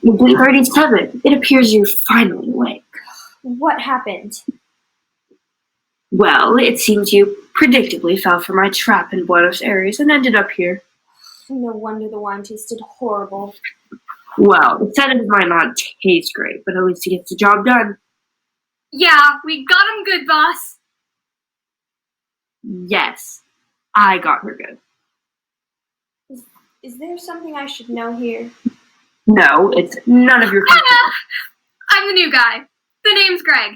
Agent 37, it appears you're finally awake. What happened? Well, it seems you predictably fell for my trap in Buenos Aires and ended up here. No wonder the wine tasted horrible. Well, the sedative might not taste great, but at least it gets the job done. Yeah, we got him good, boss. Yes, I got her good. Is there something I should know here? No, it's none of your concern. I'm the new guy. The name's Greg.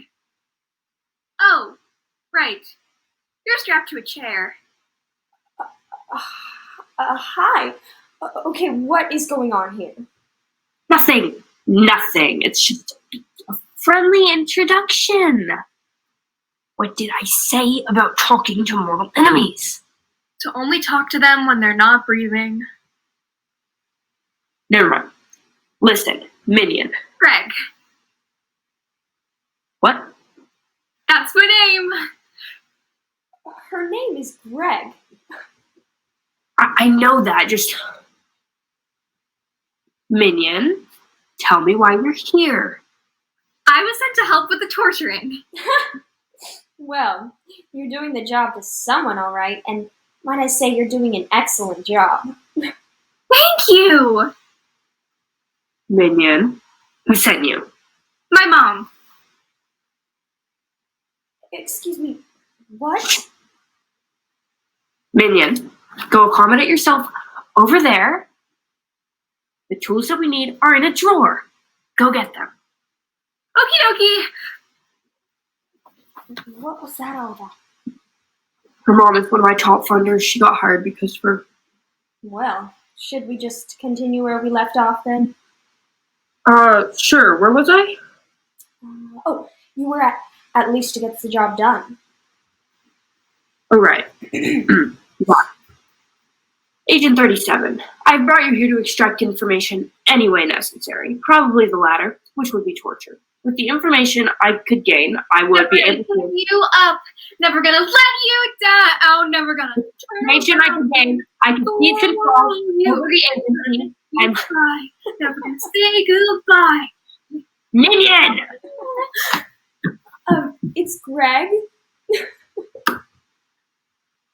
Oh, right. You're strapped to a chair. Hi. Okay, what is going on here? Nothing. It's just a friendly introduction. What did I say about talking to mortal enemies? To only talk to them when they're not breathing. Never mind. Listen, minion. Greg. What? That's my name. Her name is Greg. I know that, just... Minion, tell me why you're here. I was sent to help with the torturing. Well, you're doing the job to someone, all right, and might I say you're doing an excellent job. Thank you! Minion, who sent you? My mom. Excuse me, what? Minion, go accommodate yourself over there. The tools that we need are in a drawer. Go get them. Okie dokie. What was that all about? Her mom is one of my top funders. She got hired because of her. Well, should we just continue where we left off then? Sure. Where was I? Oh, you were at least to get the job done. All right. What? Agent 37, I've brought you here to extract information any way necessary. Probably the latter, which would be torture. With the information I could gain, I would be able to... Never gonna give you up. Never gonna let you down. Never gonna... Information I could gain, I could seize control over the agency and... Cry. Never gonna say goodbye. Minion! It's Greg.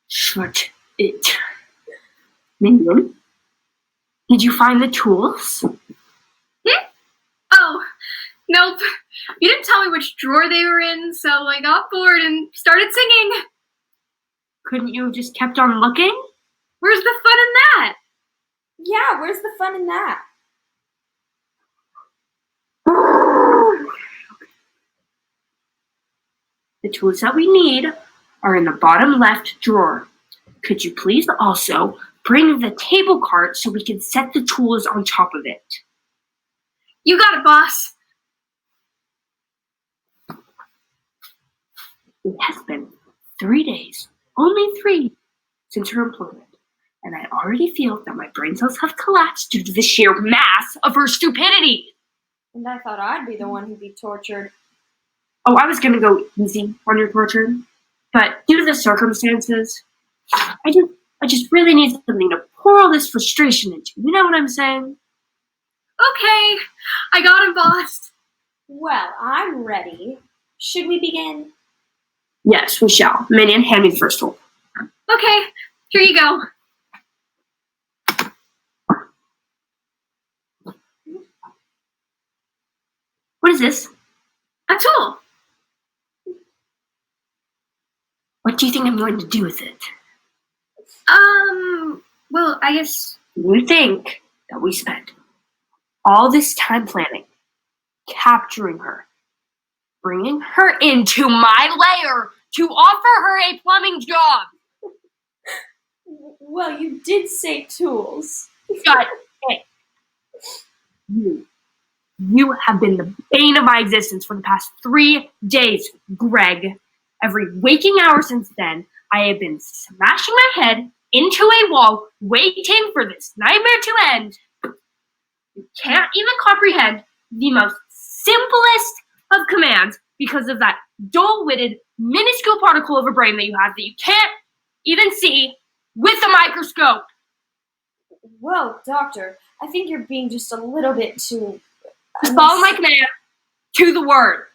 Shut it. Minion? Did you find the tools? Oh, nope. You didn't tell me which drawer they were in, so I got bored and started singing. Couldn't you have just kept on looking? Where's the fun in that? Yeah, where's the fun in that? The tools that we need are in the bottom left drawer. Could you please also bring the table cart so we can set the tools on top of it? You got it, boss. It has been 3 days, only 3, since her employment, and I already feel that my brain cells have collapsed due to the sheer mass of her stupidity. And I thought I'd be the one who'd be tortured. Oh, I was gonna go easy on your torture, but due to the circumstances, I just really need something to pour all this frustration into. You know what I'm saying? Okay, I got him, boss. Well, I'm ready. Should we begin? Yes, we shall. Minion, hand me the first tool. Okay, here you go. What is this? A tool. What do you think I'm going to do with it? Well, I guess... You think that we spent all this time planning, capturing her, bringing her into my lair to offer her a plumbing job. Well, you did say tools. Shut it. You have been the bane of my existence for the past 3 days, Greg. Every waking hour since then, I have been smashing my head into a wall, waiting for this nightmare to end. You can't even comprehend the most simplest of commands because of that dull-witted, minuscule particle of a brain that you have that you can't even see with a microscope. Well, Doctor, I think you're being just a little bit too Just follow my command to the word.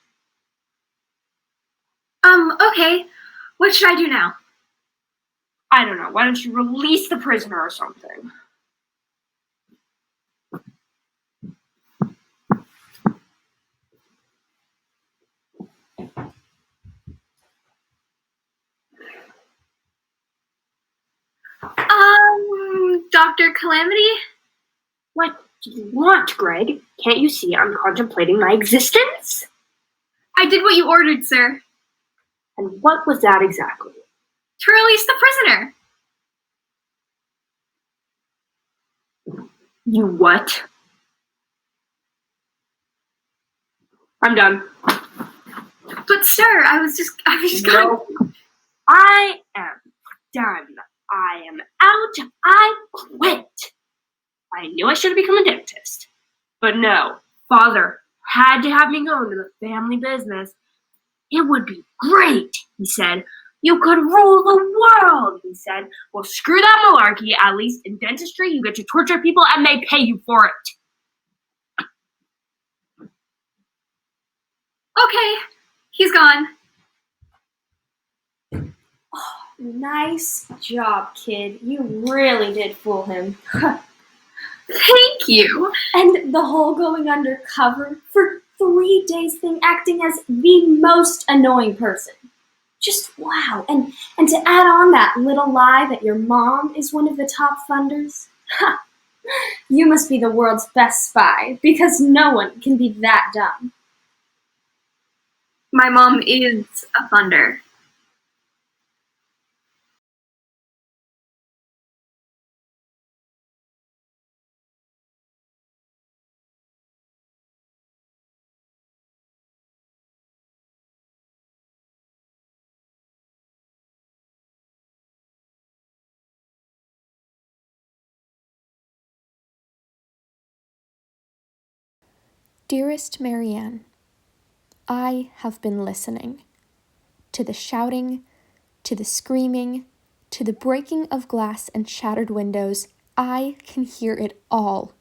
Okay. What should I do now? I don't know. Why don't you release the prisoner or something? Dr. Calamity? What do you want, Greg? Can't you see I'm contemplating my existence? I did what you ordered, sir. And what was that exactly? To release the prisoner. You what? I'm done. But sir, I was just going. No. I am done. I am out. I quit. I knew I should have become a dentist. But no, Father had to have me go into the family business. It would be great, he said. You could rule the world, he said. Well, screw that malarkey. At least in dentistry, you get to torture people and they pay you for it. Okay, he's gone. Oh, nice job, kid. You really did fool him. Thank you. And the whole going undercover for 3 days thing, acting as the most annoying person. Just wow. And to add on that little lie that your mom is one of the top funders. Ha! You must be the world's best spy, because no one can be that dumb. My mom is a funder. Dearest Marianne, I have been listening to the shouting, to the screaming, to the breaking of glass and shattered windows. I can hear it all.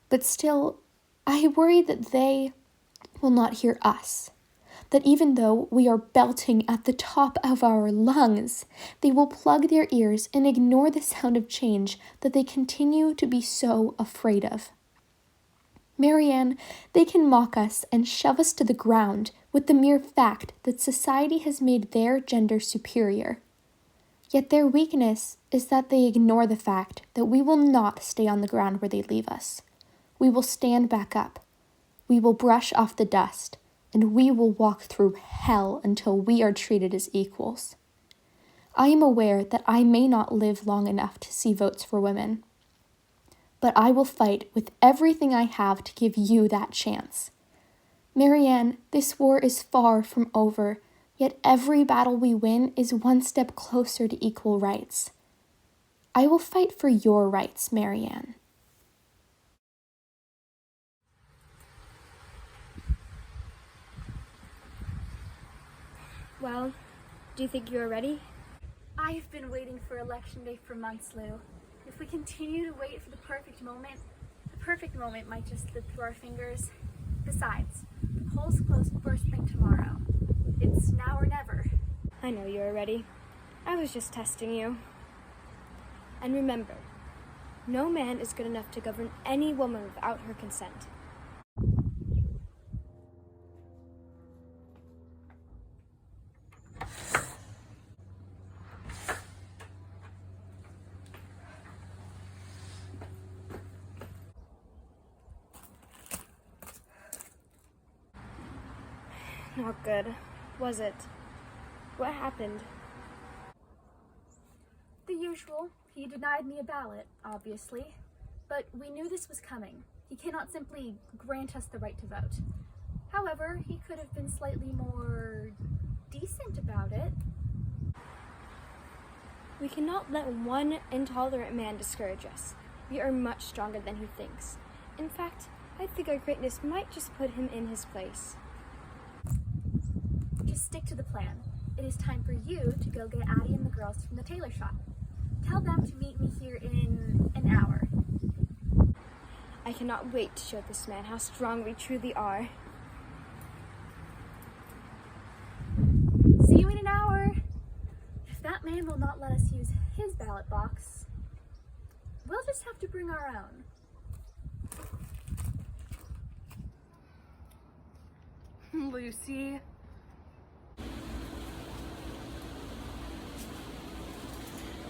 But still, I worry that they will not hear us. That even though we are belting at the top of our lungs, they will plug their ears and ignore the sound of change that they continue to be so afraid of. Marianne, they can mock us and shove us to the ground with the mere fact that society has made their gender superior. Yet their weakness is that they ignore the fact that we will not stay on the ground where they leave us. We will stand back up. We will brush off the dust, and we will walk through hell until we are treated as equals. I am aware that I may not live long enough to see votes for women, but I will fight with everything I have to give you that chance. Marianne, this war is far from over, yet every battle we win is one step closer to equal rights. I will fight for your rights, Marianne. Well, do you think you are ready? I've been waiting for Election Day for months, Lou. If we continue to wait for the perfect moment might just slip through our fingers. Besides, the polls close first thing tomorrow. It's now or never. I know you are ready. I was just testing you. And remember, no man is good enough to govern any woman without her consent. Not good, was it? What happened? The usual. He denied me a ballot, obviously. But we knew this was coming. He cannot simply grant us the right to vote. However, he could have been slightly more decent about it. We cannot let one intolerant man discourage us. We are much stronger than he thinks. In fact, I think our greatness might just put him in his place. Just stick to the plan. It is time for you to go get Addie and the girls from the tailor shop. Tell them to meet me here in an hour. I cannot wait to show this man how strong we truly are. See you in an hour. If that man will not let us use his ballot box, we'll just have to bring our own. Lucy.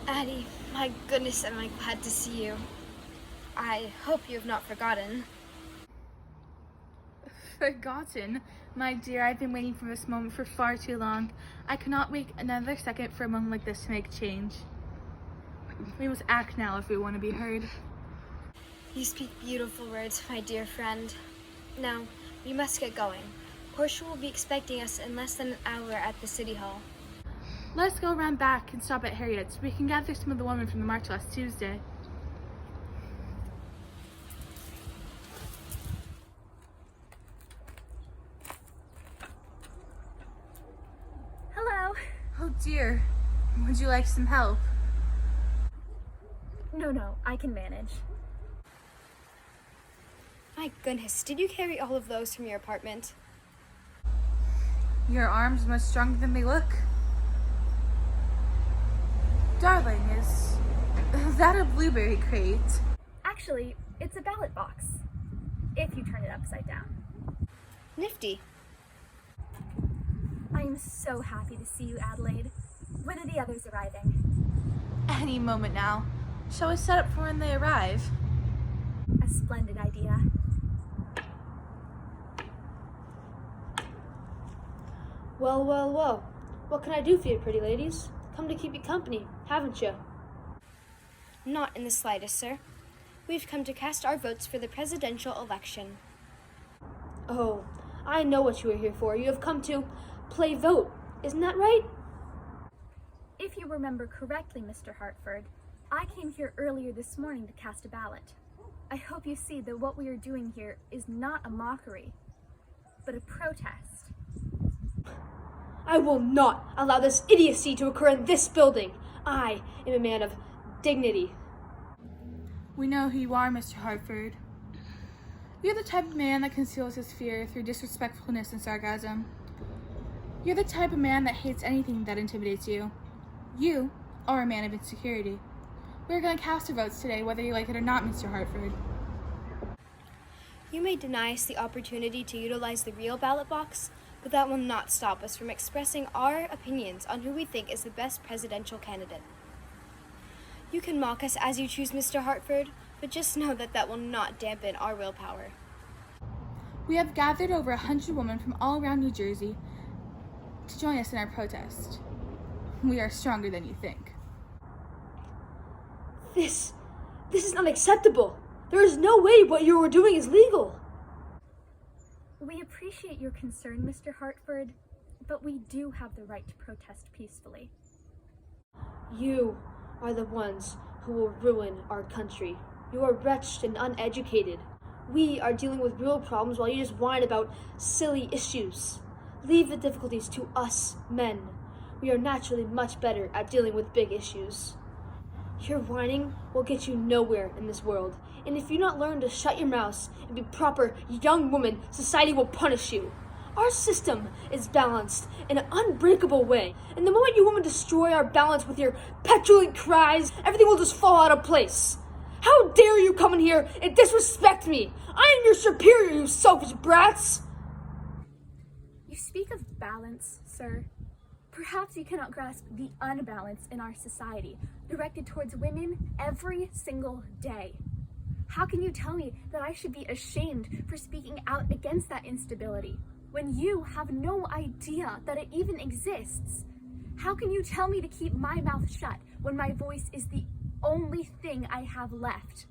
Addie, my goodness, am I glad to see you. I hope you have not forgotten. Forgotten? My dear, I've been waiting for this moment for far too long. I cannot wait another second for a moment like this to make change. We must act now if we want to be heard. You speak beautiful words, my dear friend. Now, we must get going. Portia will be expecting us in less than an hour at the City Hall. Let's go around back and stop at Harriet's. We can gather some of the women from the march last Tuesday. Hello. Oh dear. Would you like some help? No, I can manage. My goodness, did you carry all of those from your apartment? Your arms are much stronger than they look. Darling, is that a blueberry crate? Actually, it's a ballot box, if you turn it upside down. Nifty. I am so happy to see you, Adelaide. When are the others arriving? Any moment now. Shall we set up for when they arrive? A splendid idea. Well. What can I do for you, pretty ladies? Come to keep you company, haven't you? Not in the slightest, sir. We've come to cast our votes for the presidential election. Oh, I know what you are here for. You have come to play vote. Isn't that right? If you remember correctly, Mr. Hartford, I came here earlier this morning to cast a ballot. I hope you see that what we are doing here is not a mockery, but a protest. I will not allow this idiocy to occur in this building. I am a man of dignity. We know who you are, Mr. Hartford. You're the type of man that conceals his fear through disrespectfulness and sarcasm. You're the type of man that hates anything that intimidates you. You are a man of insecurity. We're going to cast our votes today, whether you like it or not, Mr. Hartford. You may deny us the opportunity to utilize the real ballot box, but that will not stop us from expressing our opinions on who we think is the best presidential candidate. You can mock us as you choose, Mr. Hartford, but just know that that will not dampen our willpower. We have gathered over 100 women from all around New Jersey to join us in our protest. We are stronger than you think. This is unacceptable. There is no way what you are doing is legal. We appreciate your concern, Mr. Hartford, but we do have the right to protest peacefully. You are the ones who will ruin our country. You are wretched and uneducated. We are dealing with real problems while you just whine about silly issues. Leave the difficulties to us men. We are naturally much better at dealing with big issues. Your whining will get you nowhere in this world. And if you not learn to shut your mouths and be proper young women, society will punish you. Our system is balanced in an unbreakable way. And the moment you women destroy our balance with your petulant cries, everything will just fall out of place. How dare you come in here and disrespect me? I am your superior, you selfish brats! You speak of balance, sir. Perhaps you cannot grasp the unbalance in our society, directed towards women every single day. How can you tell me that I should be ashamed for speaking out against that instability, when you have no idea that it even exists? How can you tell me to keep my mouth shut when my voice is the only thing I have left?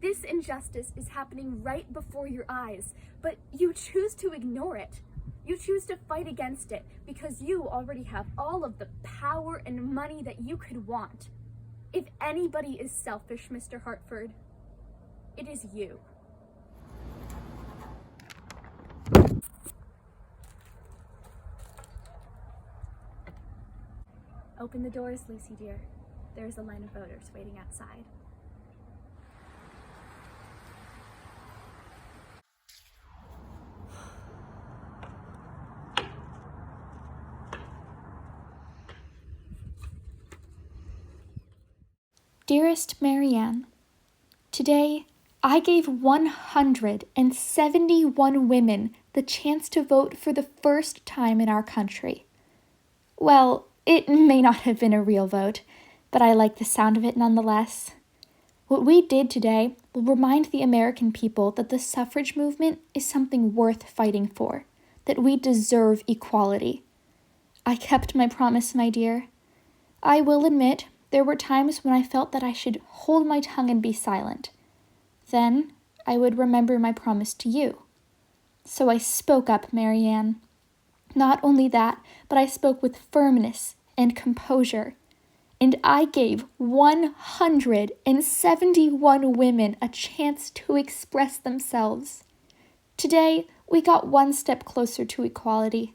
This injustice is happening right before your eyes, but you choose to ignore it. You choose to fight against it because you already have all of the power and money that you could want. If anybody is selfish, Mr. Hartford, it is you. Open the doors, Lucy dear. There's a line of voters waiting outside. Dearest Marianne, today I gave 171 women the chance to vote for the first time in our country. Well, it may not have been a real vote, but I like the sound of it nonetheless. What we did today will remind the American people that the suffrage movement is something worth fighting for, that we deserve equality. I kept my promise, my dear. I will admit there were times when I felt that I should hold my tongue and be silent. Then I would remember my promise to you. So I spoke up, Marianne. Not only that, but I spoke with firmness and composure. And I gave 171 women a chance to express themselves. Today, we got one step closer to equality.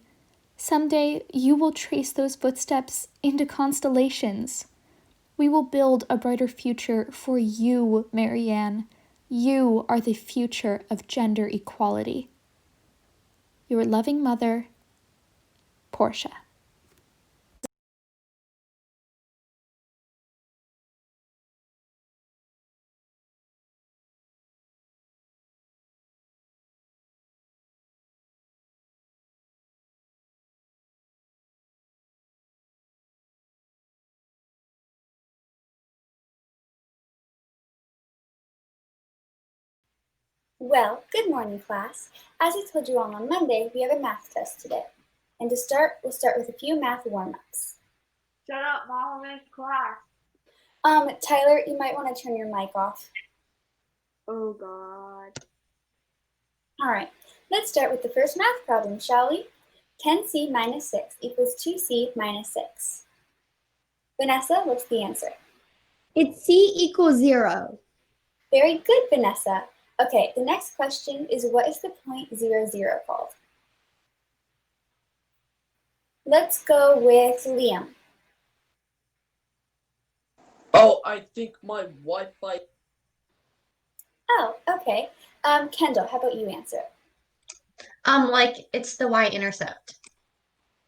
Someday, you will trace those footsteps into constellations. We will build a brighter future for you, Marianne. You are the future of gender equality. Your loving mother, Portia. Well, good morning, class. As I told you all on Monday, we have a math test today. And to start, we'll start with a few math warm-ups. Shut up, Mom, I'm in class. Tyler, you might want to turn your mic off. Oh, God. All right, let's start with the first math problem, shall we? 10c minus 6 equals 2c minus 6. Vanessa, what's the answer? It's c equals 0. Very good, Vanessa. Okay, the next question is what is the point 0, 0 called? Let's go with Liam. Oh, I think my Wi-Fi. Oh, okay. Kendall, how about you answer? It's the y-intercept.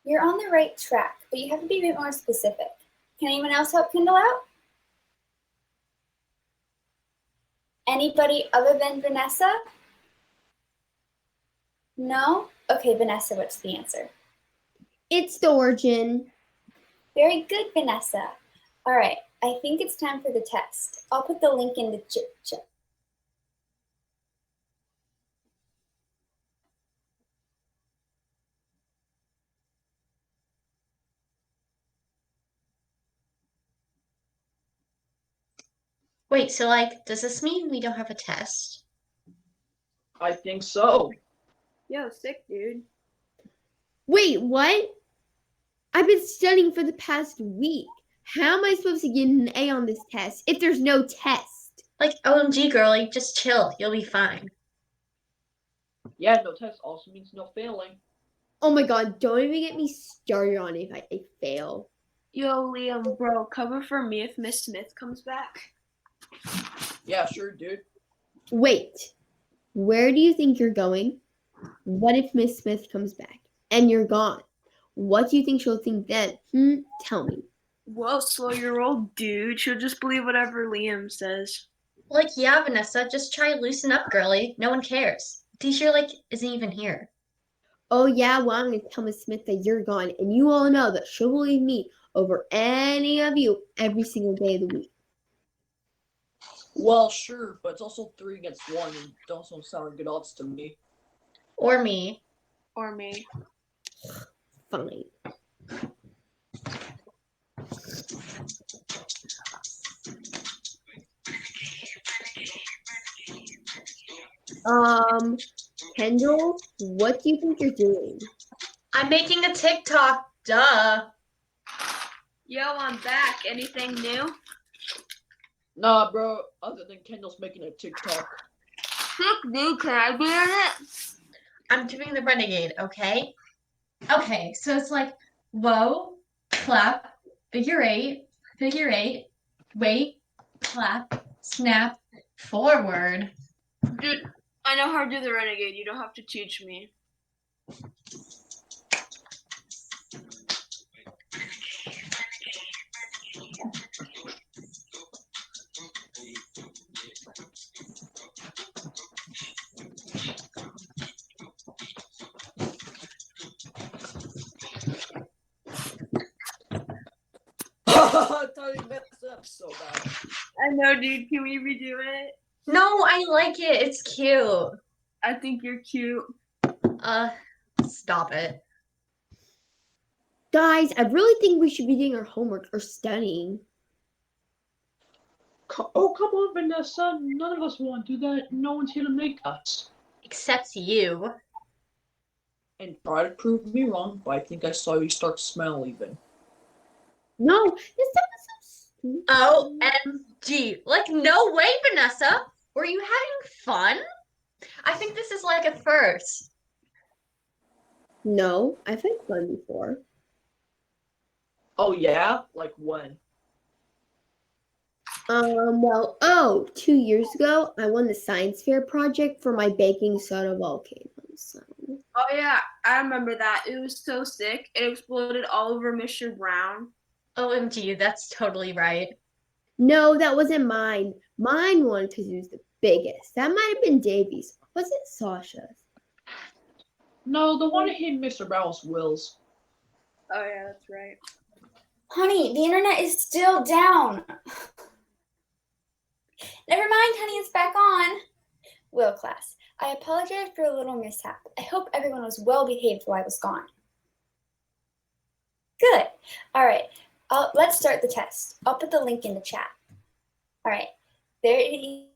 You're on the right track, but you have to be a bit more specific. Can anyone else help Kendall out? Anybody other than Vanessa? No? Okay, Vanessa, what's the answer? It's the origin. Very good, Vanessa. All right, I think it's time for the test. I'll put the link in the chat. Wait, so does this mean we don't have a test? I think so. Yo, sick, dude. Wait, what? I've been studying for the past week. How am I supposed to get an A on this test if there's no test? OMG, girlie, just chill. You'll be fine. Yeah, no test also means no failing. Oh my god, don't even get me started on it if I fail. Yo, Liam, bro, cover for me if Miss Smith comes back. Yeah, sure, dude. Wait, where do you think you're going? What if Miss Smith comes back and you're gone? What do you think she'll think then? Tell me. Whoa, slow your roll, dude. She'll just believe whatever Liam says. Yeah, Vanessa, just try to loosen up, girlie. No one cares. Teacher, isn't even here. Oh yeah, well I'm gonna tell Miss Smith that you're gone, and you all know that she'll believe me over any of you every single day of the week. Well, sure, but it's also 3 against 1, and don't sound good odds to me. Or me. Or me. Fine. Kendall, what do you think you're doing? I'm making a TikTok, duh. Yo, I'm back. Anything new? Nah, bro, other than Kendall's making a TikTok. Sick, dude. Can I be in it? I'm doing the renegade, okay? Okay, so it's whoa, clap, figure eight, wait, clap, snap, forward. Dude, I know how to do the renegade. You don't have to teach me. I know, dude. Can we redo it? No, I like it. It's cute. I think you're cute. Stop it. Guys, I really think we should be doing our homework or studying. Oh, come on, Vanessa. None of us want to do that. No one's here to make us. Except you. And try to prove me wrong, but I think I saw you start to smell even. No, this stuff is so stupid. OMG. Like, no way, Vanessa. Were you having fun? I think this is like a first. No, I've had fun before. Oh, yeah? Like when? Well, 2 years ago, I won the science fair project for my baking soda volcano. So. Oh yeah, I remember that. It was so sick. It exploded all over Mr. Brown. OMG, that's totally right. No, that wasn't mine. Mine won because it was the biggest. That might have been Davy's. Was it Sasha's? No, the one that hit Mr. Brown was Will's. Oh yeah, that's right. Honey, the internet is still down. Never mind, honey, it's back on. Will class, I apologize for a little mishap. I hope everyone was well behaved while I was gone. Good. All right, let's start the test. I'll put the link in the chat. All right, there it is.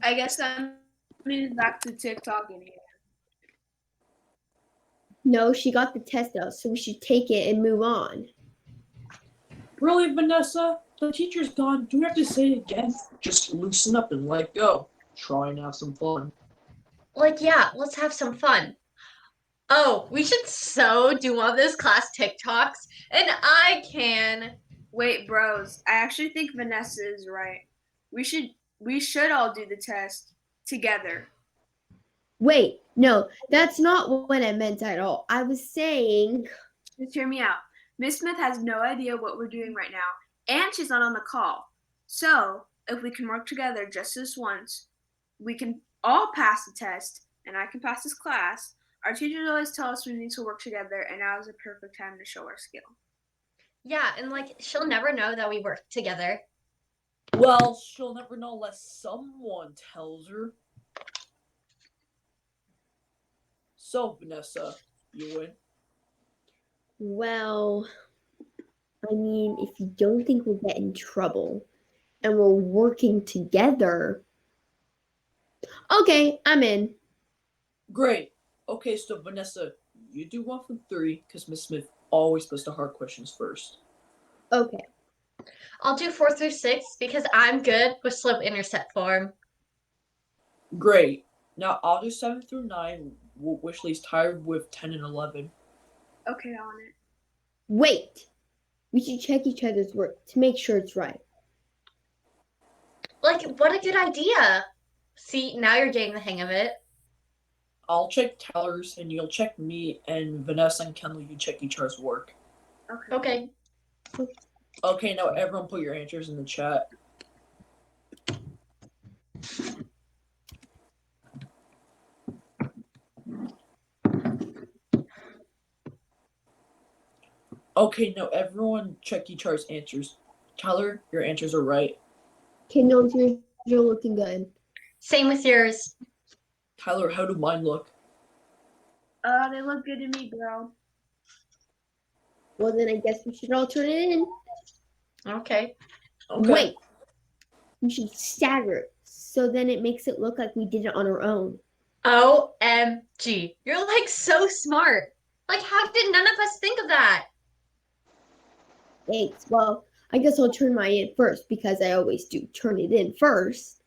I guess that means back to TikTok in here. No, she got the test out, so we should take it and move on. Really, Vanessa? The teacher's gone. Do we have to say it again? Just loosen up and let go. Try and have some fun. Like, yeah, let's have some fun. Oh, we should so do one of those class TikToks, and I can. Wait, bros. I actually think Vanessa is right. We should all do the test together. Wait, no, that's not what I meant at all. I was saying. Just hear me out. Miss Smith has no idea what we're doing right now, and she's not on the call. So, if we can work together just this once, we can all pass the test, and I can pass this class. Our teachers always tell us we need to work together, and now is a perfect time to show our skill. Yeah, and like, she'll never know that we work together. Well, she'll never know unless someone tells her. So, Vanessa, you win. Well, I mean, if you don't think we'll get in trouble and we're working together. Okay, I'm in. Great. Okay, so Vanessa, you do 1 from 3 because Miss Smith always puts the hard questions first. Okay. I'll do 4 through 6 because I'm good with slope-intercept form. Great. Now I'll do 7 through 9, which leaves Tyler with 10 and 11. Okay, on it. Wait. We should check each other's work to make sure it's right. Like, what a good idea. See, now you're getting the hang of it. I'll check Tyler's and you'll check me, and Vanessa and Kendall, you check each other's work. Okay. Okay, now everyone put your answers in the chat. Okay, now everyone check each other's answers. Tyler, your answers are right. Okay, no, you're looking good. Same with yours. Tyler, how do mine look? They look good to me, girl. Well, then I guess we should all turn it in. Okay. Wait. We should stagger it, so then it makes it look like we did it on our own. OMG. You're like so smart. Like, how did none of us think of that? Thanks. Well, I guess I'll turn mine in first because I always do turn it in first.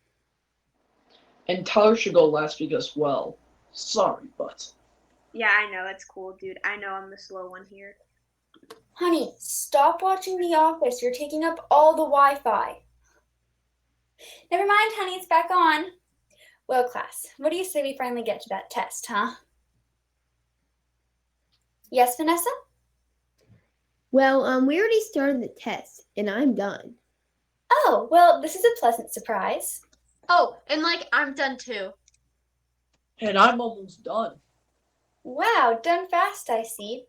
And Tyler should go last week as well. Sorry, but. Yeah, I know. It's cool, dude. I know I'm the slow one here. Honey, stop watching The Office. You're taking up all the Wi-Fi. Never mind, honey. It's back on. Well, class, what do you say we finally get to that test, huh? Yes, Vanessa? Well, we already started the test, and I'm done. Oh, well, this is a pleasant surprise. Oh, and I'm done too. And I'm almost done. Wow, done fast, I see.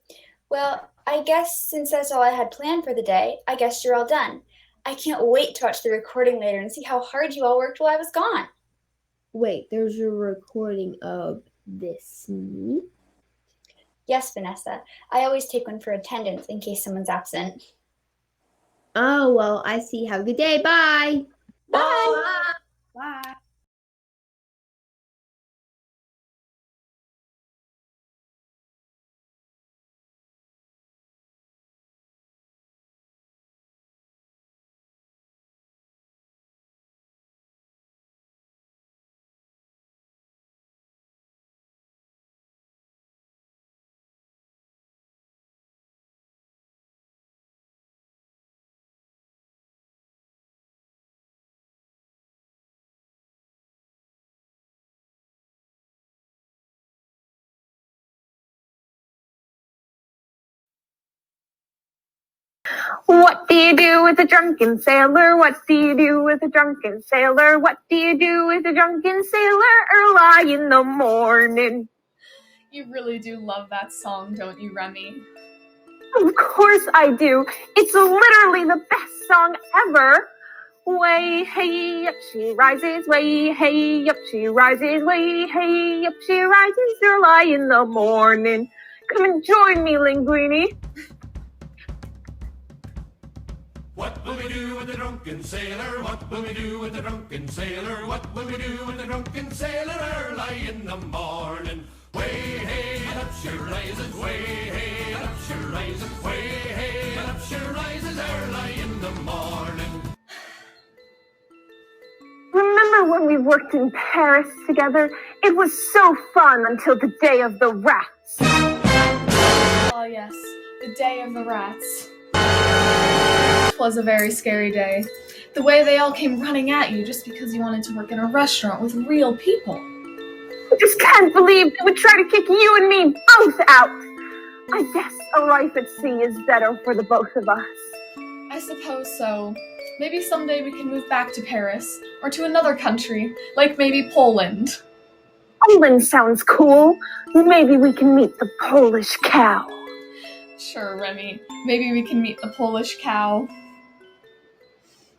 Well, I guess since that's all I had planned for the day, I guess you're all done. I can't wait to watch the recording later and see how hard you all worked while I was gone. Wait, there's a recording of this meet? Yes, Vanessa. I always take one for attendance in case someone's absent. Oh, well, I see. Have a good day. Bye. Bye. Bye. What do you do with a drunken sailor? What do you do with a drunken sailor? What do you do with a drunken sailor early in the morning? You really do love that song, don't you, Remy? Of course I do. It's literally the best song ever. Way hey up she rises, way hey up she rises, way hey up she rises early in the morning. Come and join me, Linguini. What will we do with the drunken sailor? What will we do with the drunken sailor? What will we do with the drunken sailor early in the morning? Way hey up she rises, way hey up she rises, way hey up she rises early in the morning. Remember when we worked in Paris together? It was so fun until the day of the rats. Oh yes, the day of the rats. It was a very scary day. The way they all came running at you just because you wanted to work in a restaurant with real people. I just can't believe they would try to kick you and me both out. I guess a life at sea is better for the both of us. I suppose so. Maybe someday we can move back to Paris, or to another country, like maybe Poland. Poland sounds cool. Maybe we can meet the Polish cow. Sure, Remy. Maybe we can meet the Polish cow.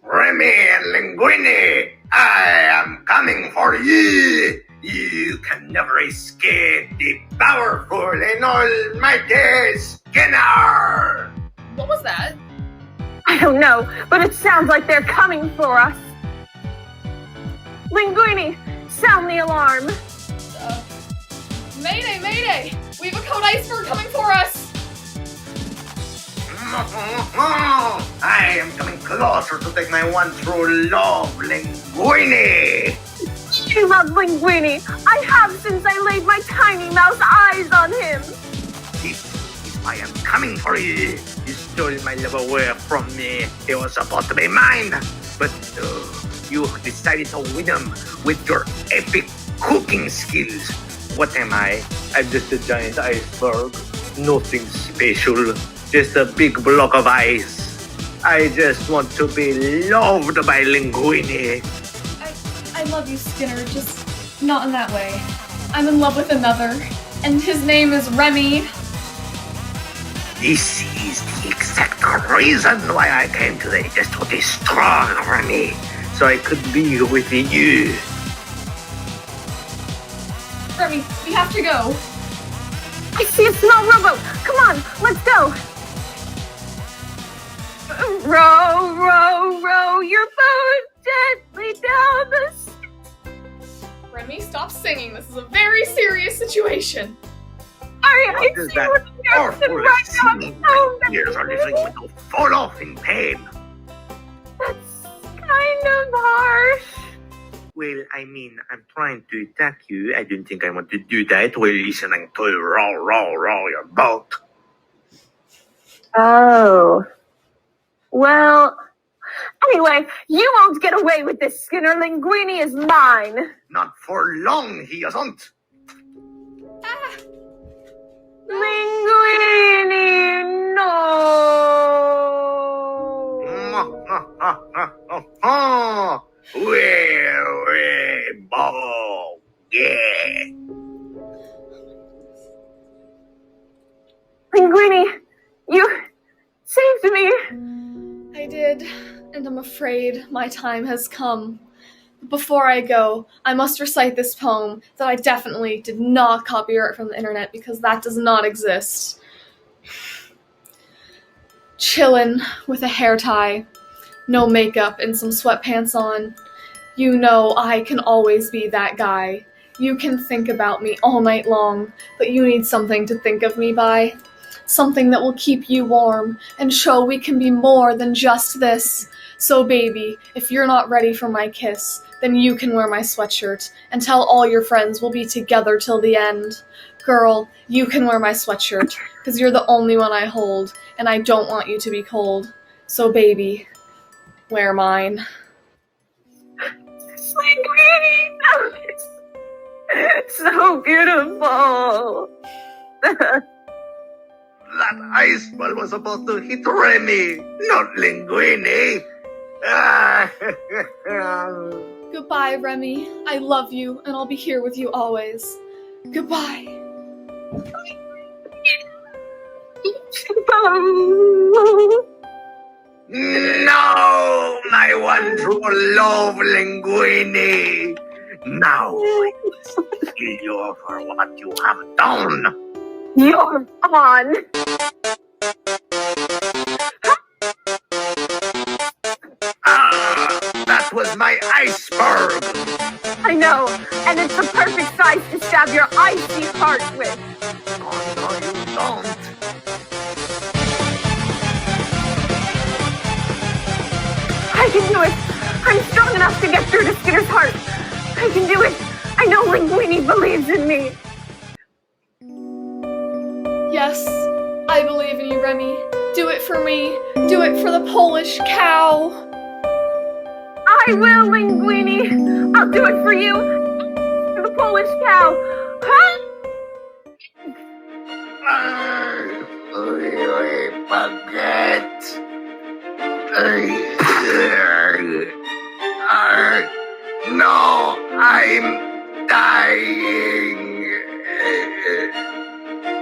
Remy and Linguini, I am coming for you. You can never escape the powerful and almighty Skinner. What was that? I don't know, but it sounds like they're coming for us. Linguini, sound the alarm. Mayday, mayday! We have a code iceberg coming for us! I am coming closer to take my one true love, Linguini. You love Linguini. I have since I laid my tiny mouse eyes on him. This is why I'm coming for you. You stole my love away from me. It was supposed to be mine, but you decided to win him with your epic cooking skills. What am I? I'm just a giant iceberg. Nothing special. Just a big block of ice. I just want to be loved by Linguini. I love you, Skinner, just not in that way. I'm in love with another, and his name is Remy. This is the exact reason why I came today, just to destroy Remy, so I could be with you. Remy, we have to go. I see a small rowboat. Come on, let's go. Row, row, row your boat gently down the stream. Remy, stop singing. This is a very serious situation. I What is see that what you're awful doing right now. singing? Oh, My ears are listening to fall off in pain. that's kind of harsh. Well, I mean, I'm trying to attack you. I don't think I want to do that while listening to you row your boat. Oh. Well, anyway, you won't get away with this, Skinner. Linguini is mine. Not for long, he isn't. Linguini, no. Linguini, you saved me. I did, and I'm afraid my time has come. Before I go, I must recite this poem that I definitely did not copyright from the internet because that does not exist. Chillin' with a hair tie, no makeup and some sweatpants on. You know I can always be that guy. You can think about me all night long, but you need something to think of me by. Something that will keep you warm and show we can be more than just this. So baby, if you're not ready for my kiss, then you can wear my sweatshirt and tell all your friends we'll be together till the end. Girl, you can wear my sweatshirt, 'cause you're the only one I hold, and I don't want you to be cold. So baby, wear mine. Linguini, so beautiful. That ice ball was about to hit Remy, not Linguini. Goodbye, Remy. I love you, and I'll be here with you always. Goodbye. No, my one true love, Linguini. Now I will kill you for what you have done. You're on. That was my iceberg. I know, and it's the perfect size to stab your icy heart with. Oh, no, you don't. I can do it. I'm strong enough to get through to Skinner's heart. I can do it. I know Linguini believes in me. Yes, I believe in you, Remy. Do it for me. Do it for the Polish cow. I will, Linguini. I'll do it for you. For the Polish cow. Huh? Baguette. No, I'm dying.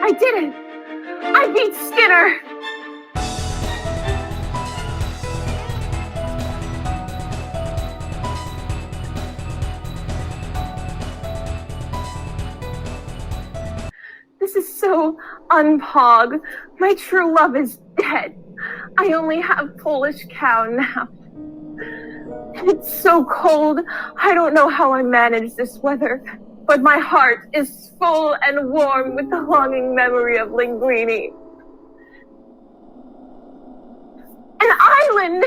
I did it. I beat Skinner. This is so unpog. My true love is dead. I only have Polish cow now. It's so cold. I don't know how I manage this weather, but my heart is full and warm with the longing memory of Linguini. An island!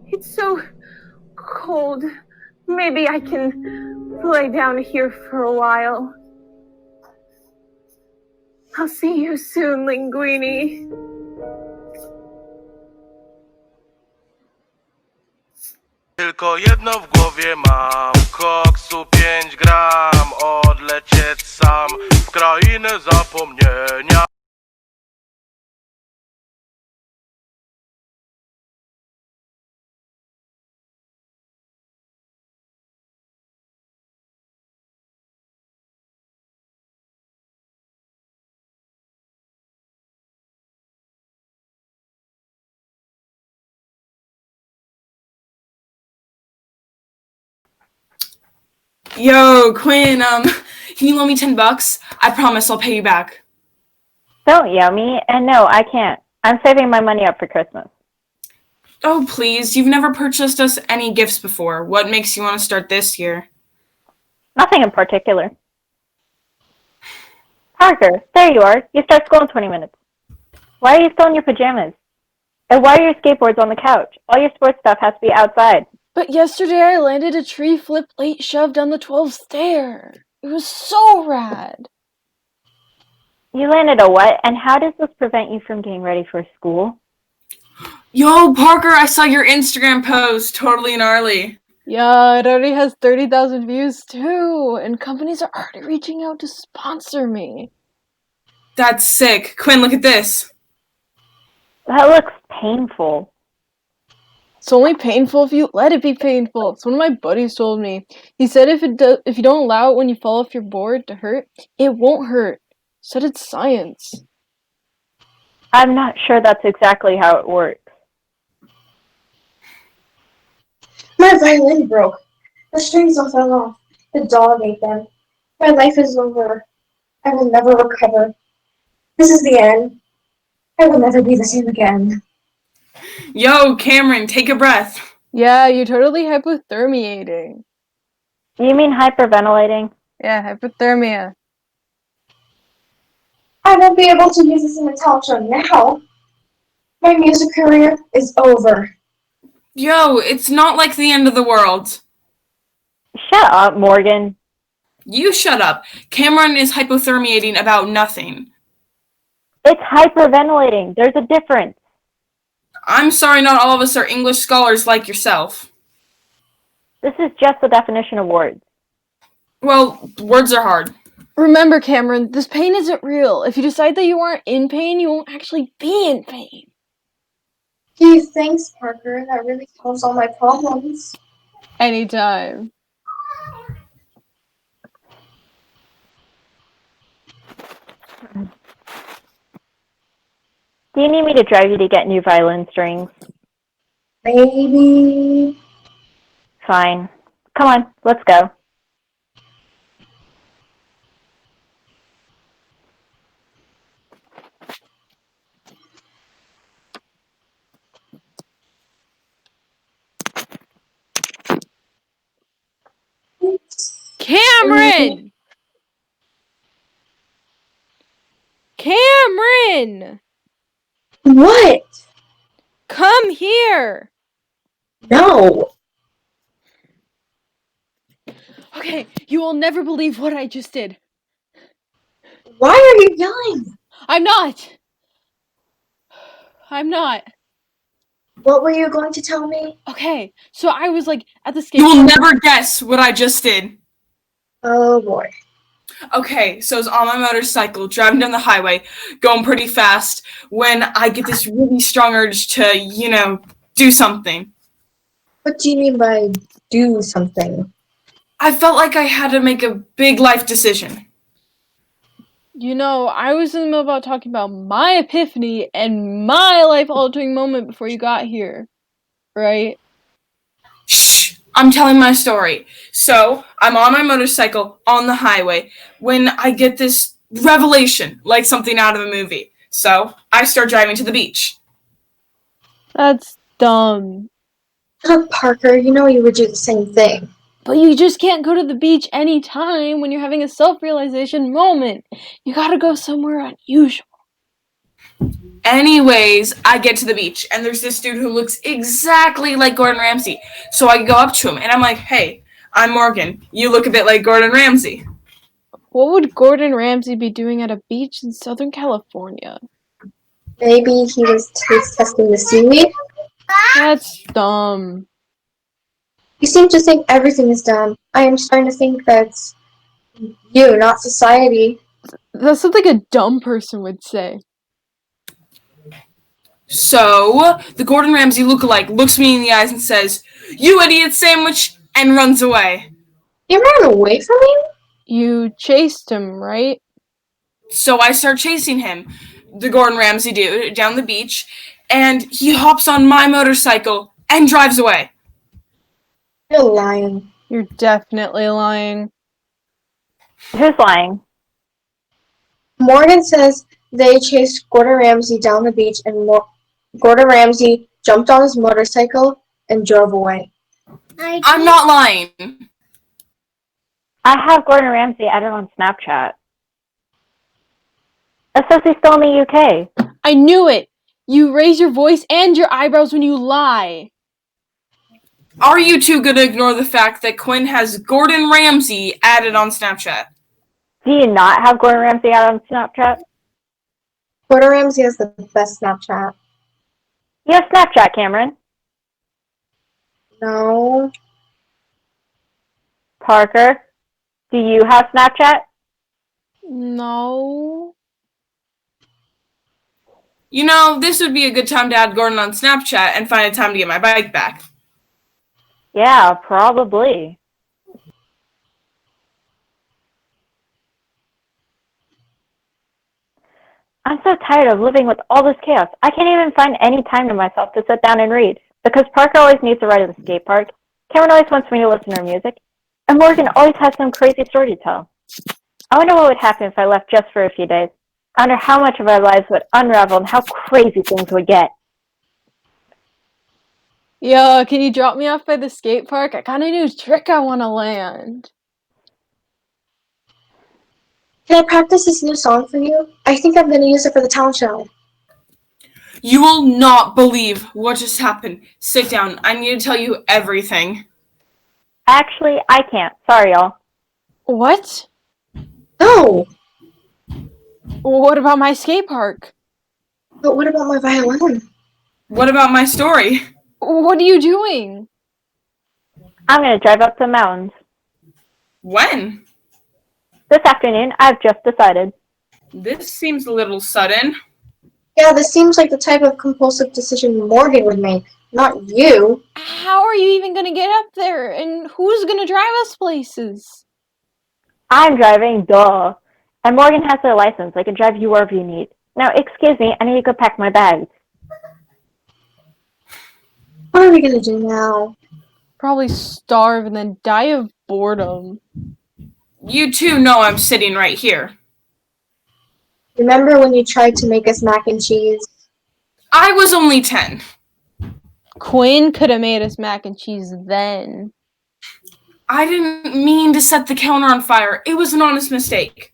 It's so cold. Maybe I can lay down here for a while. I'll see you soon, Linguini. Tylko jedno w głowie mam, koksu 5 gram, odlecieć sam w krainę zapomnienia. Yo, Quinn, can you loan me $10? I promise I'll pay you back. Don't yell me, and no, I can't. I'm saving my money up for Christmas. Oh, please, you've never purchased us any gifts before. What makes you want to start this year? Nothing in particular. Parker, there you are. You start school in 20 minutes. Why are you still in your pajamas? And why are your skateboards on the couch? All your sports stuff has to be outside. But yesterday I landed a tree flip late shove down the 12th stair. It was so rad. You landed a what? And how does this prevent you from getting ready for school? Yo, Parker, I saw your Instagram post. Totally gnarly. Yeah, it already has 30,000 views too, and companies are already reaching out to sponsor me. That's sick. Quinn, look at this. That looks painful. It's only painful if you let it be painful. It's one of my buddies told me. He said if you don't allow it when you fall off your board to hurt, it won't hurt. Said it's science. I'm not sure that's exactly how it works. My violin broke. The strings all fell off. The dog ate them. My life is over. I will never recover. This is the end. I will never be the same again. Yo, Cameron, take a breath. Yeah, you're totally hypothermiating. You mean hyperventilating? Yeah, hypothermia. I won't be able to use this in a talk show now. My music career is over. Yo, it's not like the end of the world. Shut up, Morgan. You shut up. Cameron is hypothermiating about nothing. It's hyperventilating. There's a difference. I'm sorry not all of us are English scholars like yourself. This is just the definition of words. Well, words are hard. Remember, Cameron, this pain isn't real. If you decide that you aren't in pain, you won't actually be in pain. Gee, thanks, Parker. That really solves all my problems. Anytime. Do you need me to drive you to get new violin strings? Maybe. Fine. Come on, let's go. Cameron! Cameron! What? Come here! No. Okay, you will never believe what I just did. Why are you yelling? I'm not. I'm not. What were you going to tell me? Okay, so I was like at the skate You will park. never guess what I just did. Oh boy. Okay, so I was on my motorcycle, driving down the highway, going pretty fast, when I get this really strong urge to, do something. What do you mean by do something? I felt like I had to make a big life decision. You know, I was in the middle about talking about my epiphany and my life-altering moment before you got here. Right? Shh! I'm telling my story. So, I'm on my motorcycle on the highway when I get this revelation, like something out of a movie. So, I start driving to the beach. That's dumb. Look, Parker, you know you would do the same thing. But you just can't go to the beach anytime when you're having a self-realization moment. You gotta go somewhere unusual. Anyways, I get to the beach, and there's this dude who looks exactly like Gordon Ramsay. So I go up to him, and I'm like, hey, I'm Morgan. You look a bit like Gordon Ramsay. What would Gordon Ramsay be doing at a beach in Southern California? Maybe he was taste testing the seaweed? That's dumb. You seem to think everything is dumb. I am starting to think that's you, not society. That's something a dumb person would say. So, the Gordon Ramsay lookalike looks me in the eyes and says, you idiot sandwich, and runs away. You ran away from him? You chased him, right? So I start chasing him, the Gordon Ramsay dude, down the beach, and he hops on my motorcycle and drives away. You're lying. You're definitely lying. Who's lying? Morgan says they chased Gordon Ramsay down the beach and Gordon Ramsay jumped on his motorcycle and drove away. I'm not lying. I have Gordon Ramsay added on Snapchat. It says he's still in the UK. I knew it! You raise your voice and your eyebrows when you lie. Are you two gonna ignore the fact that Quinn has Gordon Ramsay added on Snapchat? Do you not have Gordon Ramsay added on Snapchat? Gordon Ramsay has the best Snapchat. You have Snapchat, Cameron. No. Parker, do you have Snapchat? No. You know, this would be a good time to add Gordon on Snapchat and find a time to get my bike back. Yeah, probably. I'm so tired of living with all this chaos. I can't even find any time to myself to sit down and read. Because Parker always needs to ride to the skate park. Cameron always wants me to listen to her music. And Morgan always has some crazy story to tell. I wonder what would happen if I left just for a few days. I wonder how much of our lives would unravel and how crazy things would get. Yeah, can you drop me off by the skate park? I got a new trick I want to land. Can I practice this new song for you? I think I'm going to use it for the talent show. You will not believe what just happened. Sit down. I need to tell you everything. Actually, I can't. Sorry, y'all. What? No! What about my skate park? But what about my violin? What about my story? What are you doing? I'm going to drive up the mountains. When? This afternoon, I've just decided. This seems a little sudden. Yeah, this seems like the type of compulsive decision Morgan would make, not you. How are you even going to get up there? And who's going to drive us places? I'm driving, duh. And Morgan has her license. I can drive you wherever you need. Now, excuse me, I need to go pack my bags. What are we going to do now? Probably starve and then die of boredom. You two know I'm sitting right here. Remember when you tried to make us mac and cheese? I was only 10. Quinn could have made us mac and cheese then. I didn't mean to set the counter on fire. It was an honest mistake.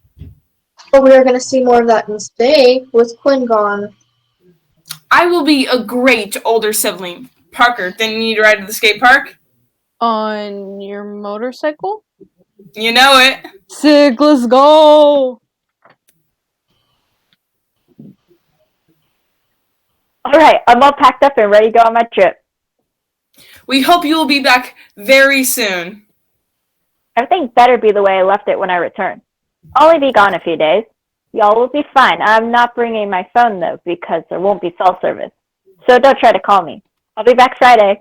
But we are going to see more of that mistake with Quinn gone. I will be a great older sibling. Parker, didn't you need to ride to the skate park? On your motorcycle? You know it. Sick, let's go! Alright, I'm all packed up and ready to go on my trip. We hope you will be back very soon. Everything better be the way I left it when I return. I'll only be gone a few days. Y'all will be fine. I'm not bringing my phone, though, because there won't be cell service. So don't try to call me. I'll be back Friday.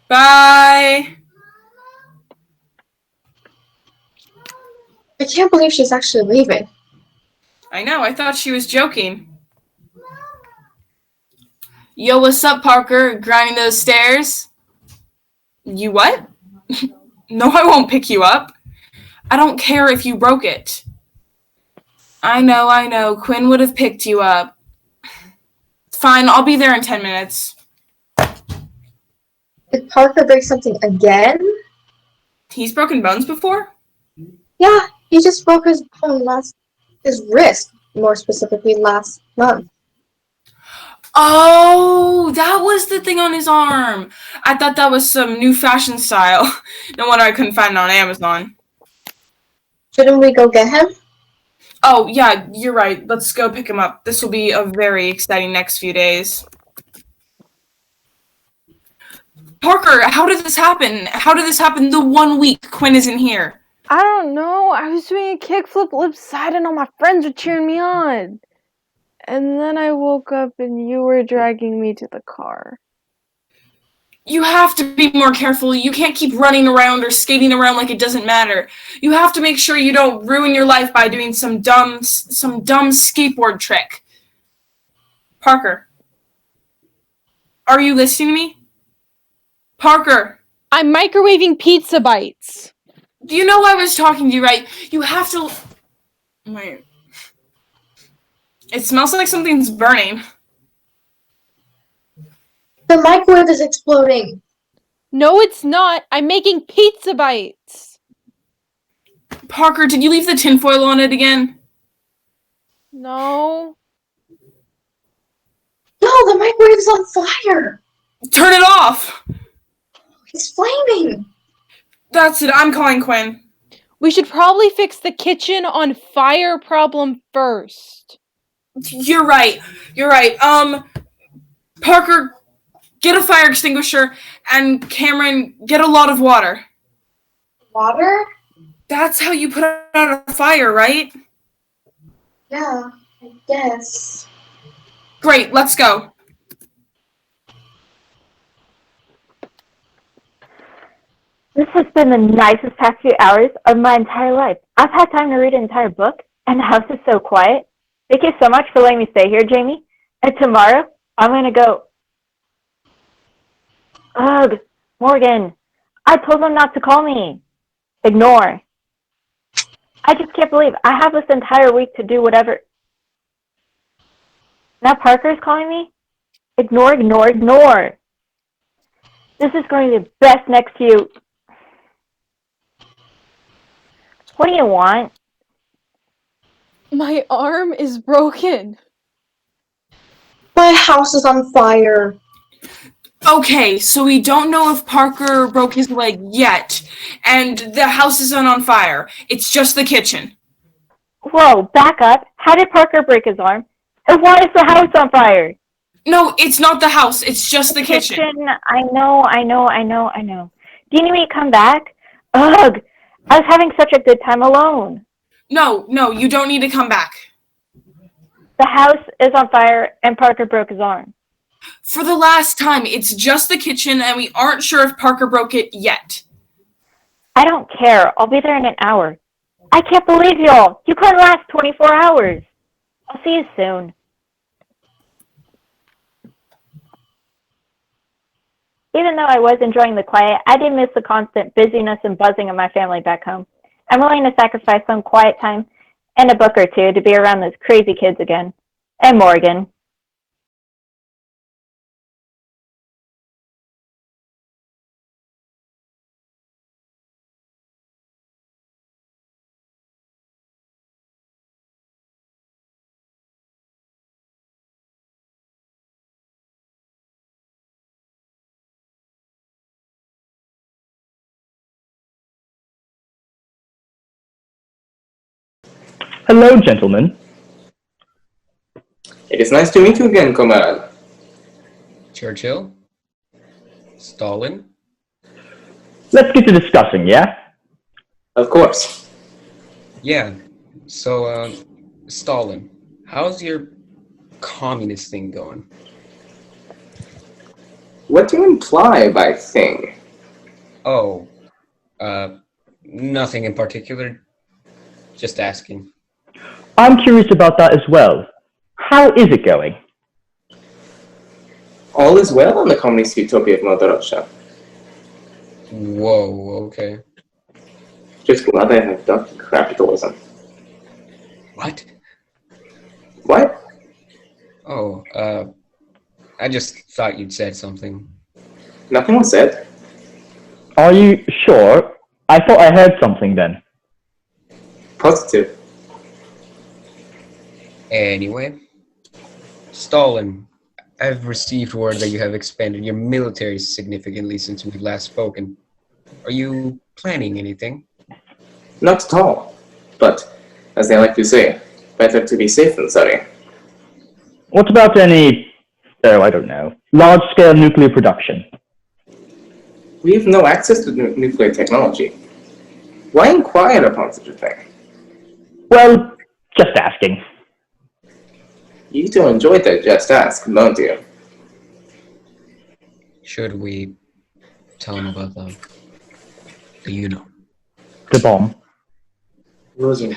Bye! I can't believe she's actually leaving. I know, I thought she was joking. Yo, what's up, Parker? Grinding those stairs? You what? No, I won't pick you up. I don't care if you broke it. I know. Quinn would have picked you up. Fine, I'll be there in 10 minutes. Did Parker break something again? He's broken bones before? Yeah, he just broke his bone his wrist, more specifically last month. Oh, that was the thing on his arm. I thought that was some new fashion style. No wonder I couldn't find it on Amazon. Shouldn't we go get him? Oh, yeah, you're right. Let's go pick him up. This will be a very exciting next few days. Parker, how did this happen? How did this happen the 1 week Quinn isn't here? I don't know. I was doing a kickflip lip side and all my friends were cheering me on. And then I woke up and you were dragging me to the car. You have to be more careful. You can't keep running around or skating around like it doesn't matter. You have to make sure you don't ruin your life by doing some dumb skateboard trick. Parker, are you listening to me? Parker! I'm microwaving pizza bites. Do you know I was talking to you, right? You have to... Wait. It smells like something's burning. The microwave is exploding. No, it's not. I'm making pizza bites. Parker, did you leave the tinfoil on it again? No. No, the microwave's on fire. Turn it off! It's flaming. That's it. I'm calling Quinn. We should probably fix the kitchen on fire problem first. You're right. Parker, get a fire extinguisher, and Cameron, get a lot of water. Water? That's how you put out a fire, right? Yeah, I guess. Great, let's go. This has been the nicest past few hours of my entire life. I've had time to read an entire book, and the house is so quiet. Thank you so much for letting me stay here, Jamie. And tomorrow, I'm going to go. Ugh, Morgan, I told them not to call me. Ignore. I just can't believe I have this entire week to do whatever. Now Parker's calling me? Ignore, ignore, ignore. This is going to be the best next few. What do you want? My arm is broken. My house is on fire. Okay, so we don't know if Parker broke his leg yet, and the house isn't on fire. It's just the kitchen. Whoa, back up. How did Parker break his arm? And why is the house on fire? No, it's not the house. It's just the kitchen. I know. Do you need me to come back? Ugh, I was having such a good time alone. No, you don't need to come back. The house is on fire and Parker broke his arm. For the last time, it's just the kitchen, and we aren't sure if Parker broke it yet. I don't care. I'll be there in an hour. I can't believe y'all. You couldn't last 24 hours. I'll see you soon. Even though I was enjoying the quiet, I did miss the constant busyness and buzzing of my family back home. I'm willing to sacrifice some quiet time and a book or two to be around those crazy kids again. And Morgan. Hello, gentlemen. It is nice to meet you again, comrade. Churchill? Stalin? Let's get to discussing, yeah? Of course. Yeah. So, Stalin, how's your communist thing going? What do you imply by thing? Oh, nothing in particular. Just asking. I'm curious about that as well. How is it going? All is well on the communist utopia of Mother Russia. Whoa, okay. Just glad I have ducked capitalism. What? What? Oh, I just thought you'd said something. Nothing was said. Are you sure? I thought I heard something then. Positive. Anyway, Stalin, I've received word that you have expanded your military significantly since we've last spoken. Are you planning anything? Not at all. But, as they like to say, better to be safe than sorry. What about any, I don't know, large-scale nuclear production? We have no access to nuclear technology. Why inquire upon such a thing? Well, just asking. You do enjoy that just ask, don't you? Should we tell him about the The bomb. Rosie.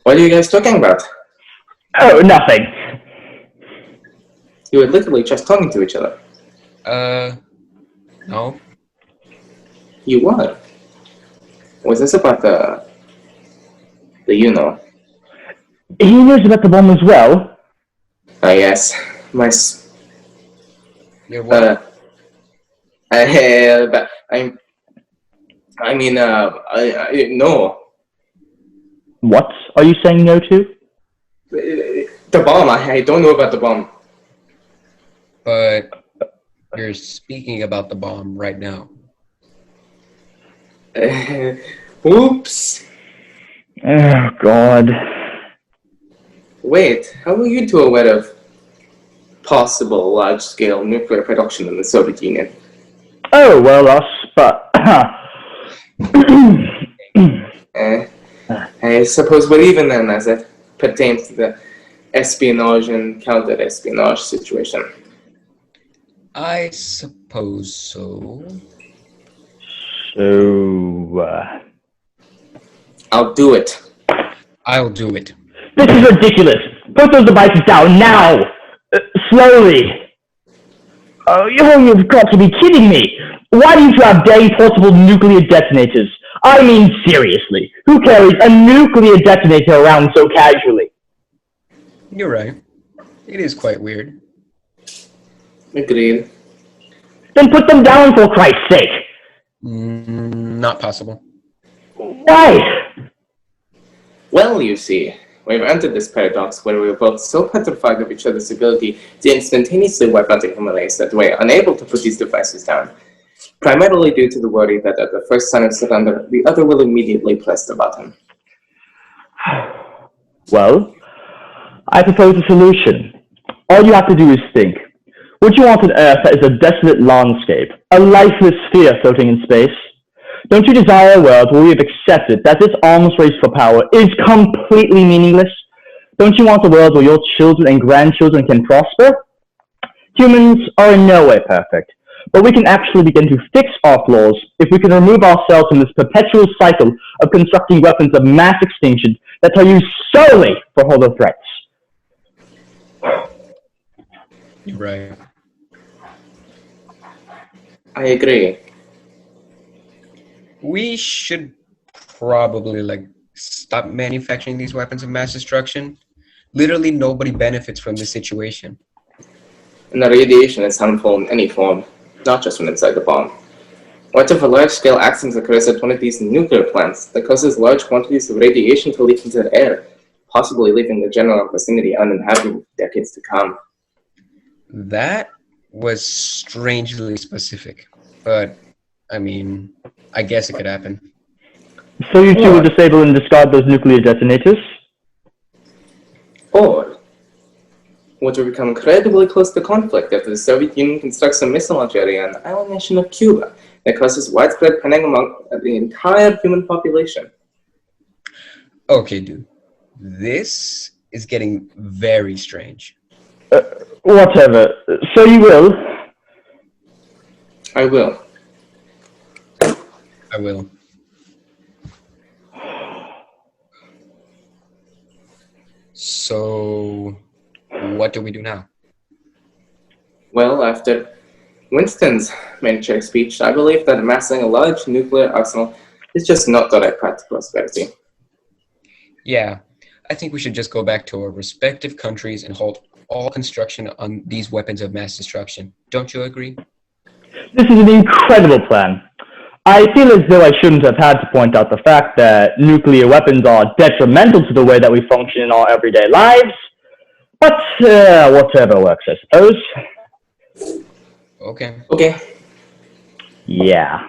What are you guys talking about? Oh, nothing. You were literally just talking to each other. No. You were? Was this about the He knows about the bomb as well? Yes. You're what? No. What are you saying no to? The bomb, I don't know about the bomb. But you're speaking about the bomb right now. Oops. Oh, God. Wait, how were you two aware of possible large-scale nuclear production in the Soviet Union? Oh, well, us, but... I suppose we're even then, as it pertains to the espionage and counter-espionage situation. I suppose so. So, I'll do it. I'll do it. This is ridiculous. Put those devices down now. Slowly. You've got to be kidding me. Why do you have daily portable nuclear detonators? I mean, seriously. Who carries a nuclear detonator around so casually? You're right. It is quite weird. Agreed. Then put them down, for Christ's sake. Not possible. Why? Well, you see, we've entered this paradox where we're both so petrified of each other's ability to instantaneously wipe out the human race that we're unable to put these devices down, primarily due to the worry that at the first sign of surrender, the other will immediately press the button. Well, I propose a solution. All you have to do is think. Would you want an Earth that is a desolate landscape, a lifeless sphere floating in space? Don't you desire a world where we have accepted that this arms race for power is completely meaningless? Don't you want a world where your children and grandchildren can prosper? Humans are in no way perfect, but we can actually begin to fix our flaws if we can remove ourselves from this perpetual cycle of constructing weapons of mass extinction that are used solely for hollow threats. You're right. I agree. We should probably stop manufacturing these weapons of mass destruction. Literally nobody benefits from this situation. And the radiation is harmful in any form, not just when inside the bomb. What if a large-scale accident occurs at one of these nuclear plants that causes large quantities of radiation to leak into the air, possibly leaving the general vicinity uninhabitable for decades to come? That was strangely specific, but I mean, I guess it could happen. So you two will disable and discard those nuclear detonators? Or would we become incredibly close to conflict after the Soviet Union constructs a missile launch area on the island nation of Cuba that causes widespread panic among the entire human population? Okay, dude. This is getting very strange. Whatever. So you will? I will. I will. So, what do we do now? Well, after Winston's main chair speech, I believe that amassing a large nuclear arsenal is just not the right path to prosperity. Yeah, I think we should just go back to our respective countries and halt all construction on these weapons of mass destruction. Don't you agree? This is an incredible plan. I feel as though I shouldn't have had to point out the fact that nuclear weapons are detrimental to the way that we function in our everyday lives. But whatever works, I suppose. Okay. Okay. Yeah.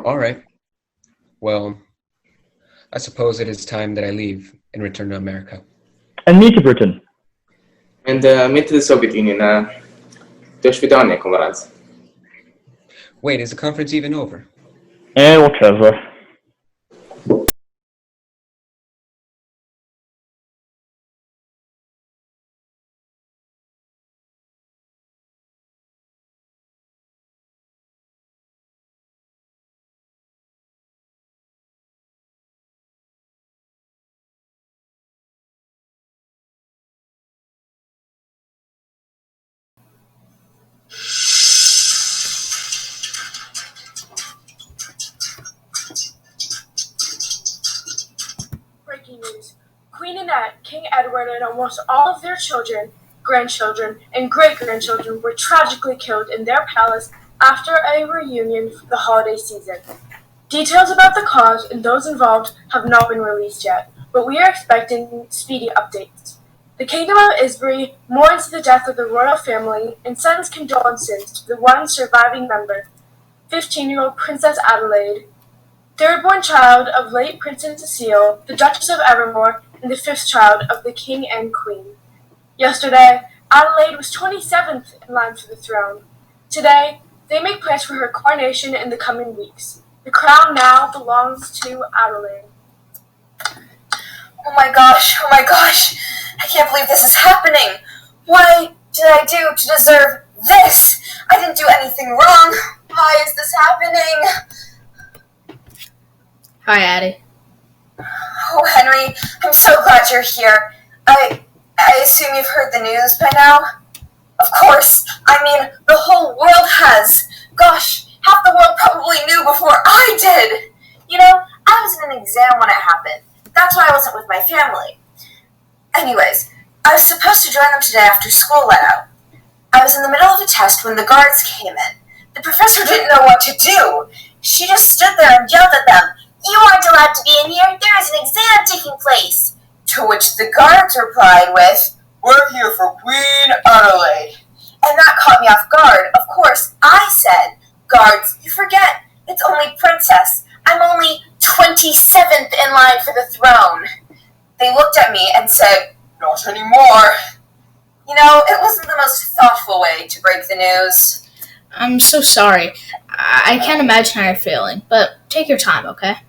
All right. Well, I suppose it is time that I leave and return to America. And me to Britain. And me to the Soviet Union. До свидания, comrades. Wait, is the conference even over? Whatever. Breaking news. Queen Annette, King Edward, and almost all of their children, grandchildren, and great-grandchildren were tragically killed in their palace after a reunion for the holiday season. Details about the cause and those involved have not been released yet, but we are expecting speedy updates. The Kingdom of Isbury mourns the death of the royal family and sends condolences to the one surviving member, 15-year-old Princess Adelaide, third-born child of late Princess Cecile, the Duchess of Evermore, and the fifth child of the King and Queen. Yesterday, Adelaide was 27th in line for the throne. Today, they make plans for her coronation in the coming weeks. The crown now belongs to Adelaide. Oh my gosh, I can't believe this is happening. What did I do to deserve this? I didn't do anything wrong. Why is this happening? Hi, Addie. Oh, Henry, I'm so glad you're here. I assume you've heard the news by now? Of course. I mean, the whole world has. Gosh, half the world probably knew before I did. You know, I was in an exam when it happened. That's why I wasn't with my family. Anyways, I was supposed to join them today after school let out. I was in the middle of a test when the guards came in. The professor didn't know what to do. She just stood there and yelled at them, "You aren't allowed to be in here. There is an exam taking place." To which the guards replied with, "We're here for Queen Adelaide." And that caught me off guard. Of course, I said, "Guards, you forget. It's only Princess. I'm only 27th in line for the throne." They looked at me and said, "Not anymore." You know, it wasn't the most thoughtful way to break the news. I'm so sorry. I can't imagine how you're feeling, but take your time, okay?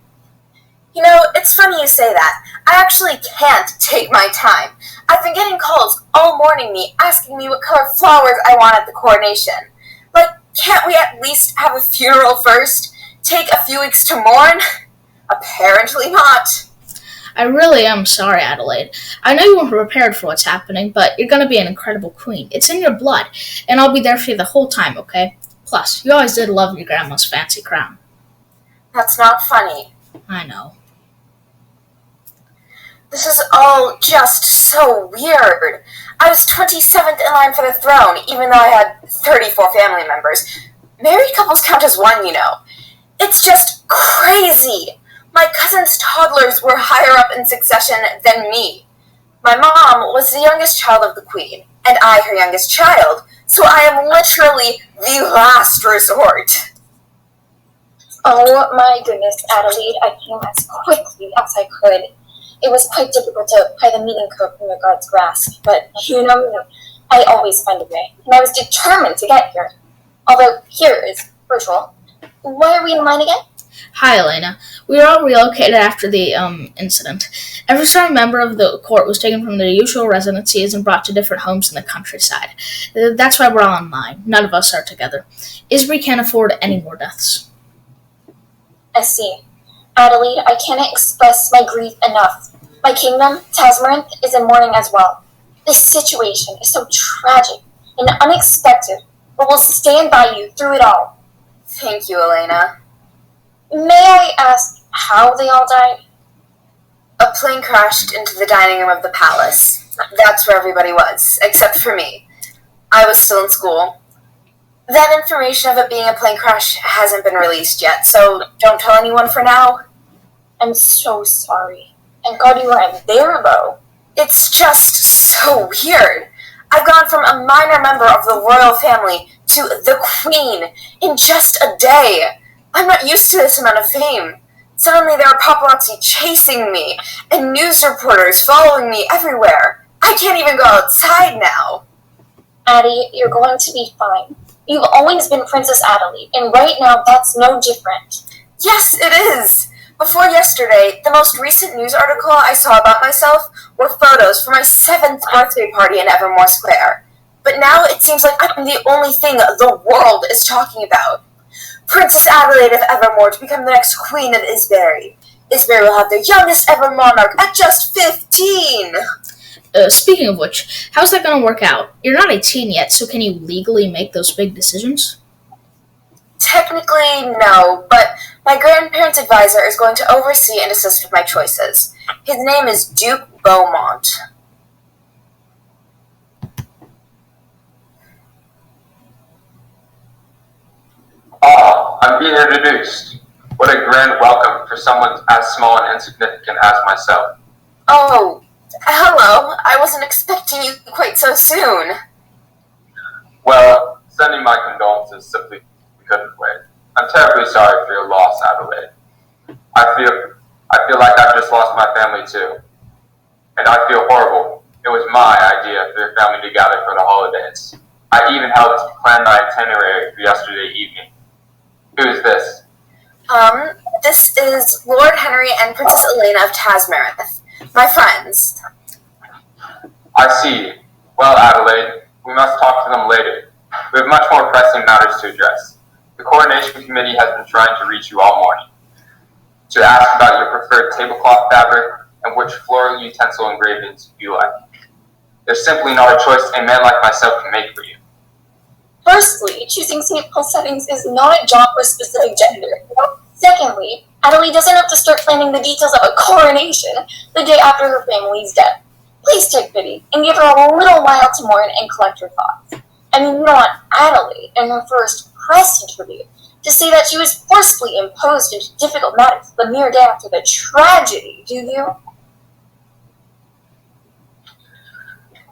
You know, it's funny you say that. I actually can't take my time. I've been getting calls all morning asking me what color flowers I want at the coronation. Like, can't we at least have a funeral first? Take a few weeks to mourn? Apparently not. I really am sorry, Adelaide. I know you weren't prepared for what's happening, but you're going to be an incredible queen. It's in your blood, and I'll be there for you the whole time, okay? Plus, you always did love your grandma's fancy crown. That's not funny. I know. This is all just so weird. I was 27th in line for the throne, even though I had 34 family members. Married couples count as one, you know. It's just crazy. My cousin's toddlers were higher up in succession than me. My mom was the youngest child of the queen, and I her youngest child, so I am literally the last resort. Oh my goodness, Adelaide, I came as quickly as I could. It was quite difficult to pry the meeting coat from the guard's grasp, but you know me, I always find a way, and I was determined to get here. Although here is virtual. Why are we in line again? Hi, Elena. We were all relocated after the incident. Every single member of the court was taken from their usual residencies and brought to different homes in the countryside. That's why we're all in line. None of us are together. Isbury can't afford any more deaths. I see. Adelaide, I cannot express my grief enough. My kingdom, Tasmarinth, is in mourning as well. This situation is so tragic and unexpected, but we'll stand by you through it all. Thank you, Elena. May I ask how they all died? A plane crashed into the dining room of the palace. That's where everybody was, except for me. I was still in school. That information of it being a plane crash hasn't been released yet, so don't tell anyone for now. I'm so sorry. And God, you weren't there, though. It's just so weird. I've gone from a minor member of the royal family to the queen in just a day. I'm not used to this amount of fame. Suddenly there are paparazzi chasing me and news reporters following me everywhere. I can't even go outside now. Addie, you're going to be fine. You've always been Princess Adelaide, and right now that's no different. Yes, it is. Before yesterday, the most recent news article I saw about myself were photos from my 7th birthday party in Evermore Square. But now it seems like I'm the only thing the world is talking about. Princess Adelaide of Evermore to become the next queen of Isbury. Isbury will have the youngest ever monarch at just 15! Speaking of which, how's that going to work out? You're not 18 yet, so can you legally make those big decisions? Technically, no, but my grandparents' advisor is going to oversee and assist with my choices. His name is Duke Beaumont. I'm being introduced. What a grand welcome for someone as small and insignificant as myself. Oh, hello. I wasn't expecting you quite so soon. Well, sending my condolences simply couldn't wait. I'm terribly sorry for your loss, Adelaide. I feel like I've just lost my family too. And I feel horrible. It was my idea for your family to gather for the holidays. I even helped plan the itinerary for yesterday evening. Who is this? This is Lord Henry and Princess Elena of Tasmareth, my friends. I see. Well, Adelaide, we must talk to them later. We have much more pressing matters to address. The coronation committee has been trying to reach you all morning to ask about your preferred tablecloth fabric and which floral utensil engravings you like. There's simply not a choice a man like myself can make for you. Firstly, choosing sample settings is not a job for a specific gender. Secondly, Adelaide doesn't have to start planning the details of a coronation the day after her family's death. Please take pity and give her a little while to mourn and collect her thoughts. I mean, you don't want Adelaide, in her first press interview, to say that she was forcibly imposed into difficult matters the mere day after the tragedy, do you?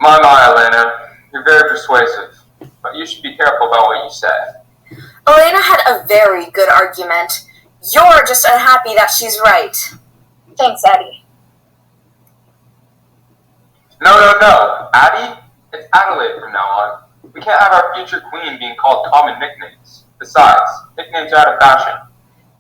My, Elena, you're very persuasive, but you should be careful about what you say. Elena had a very good argument. You're just unhappy that she's right. Thanks, Addie. No. Addie? It's Adelaide from now on. We can't have our future queen being called common nicknames. Besides, nicknames are out of fashion.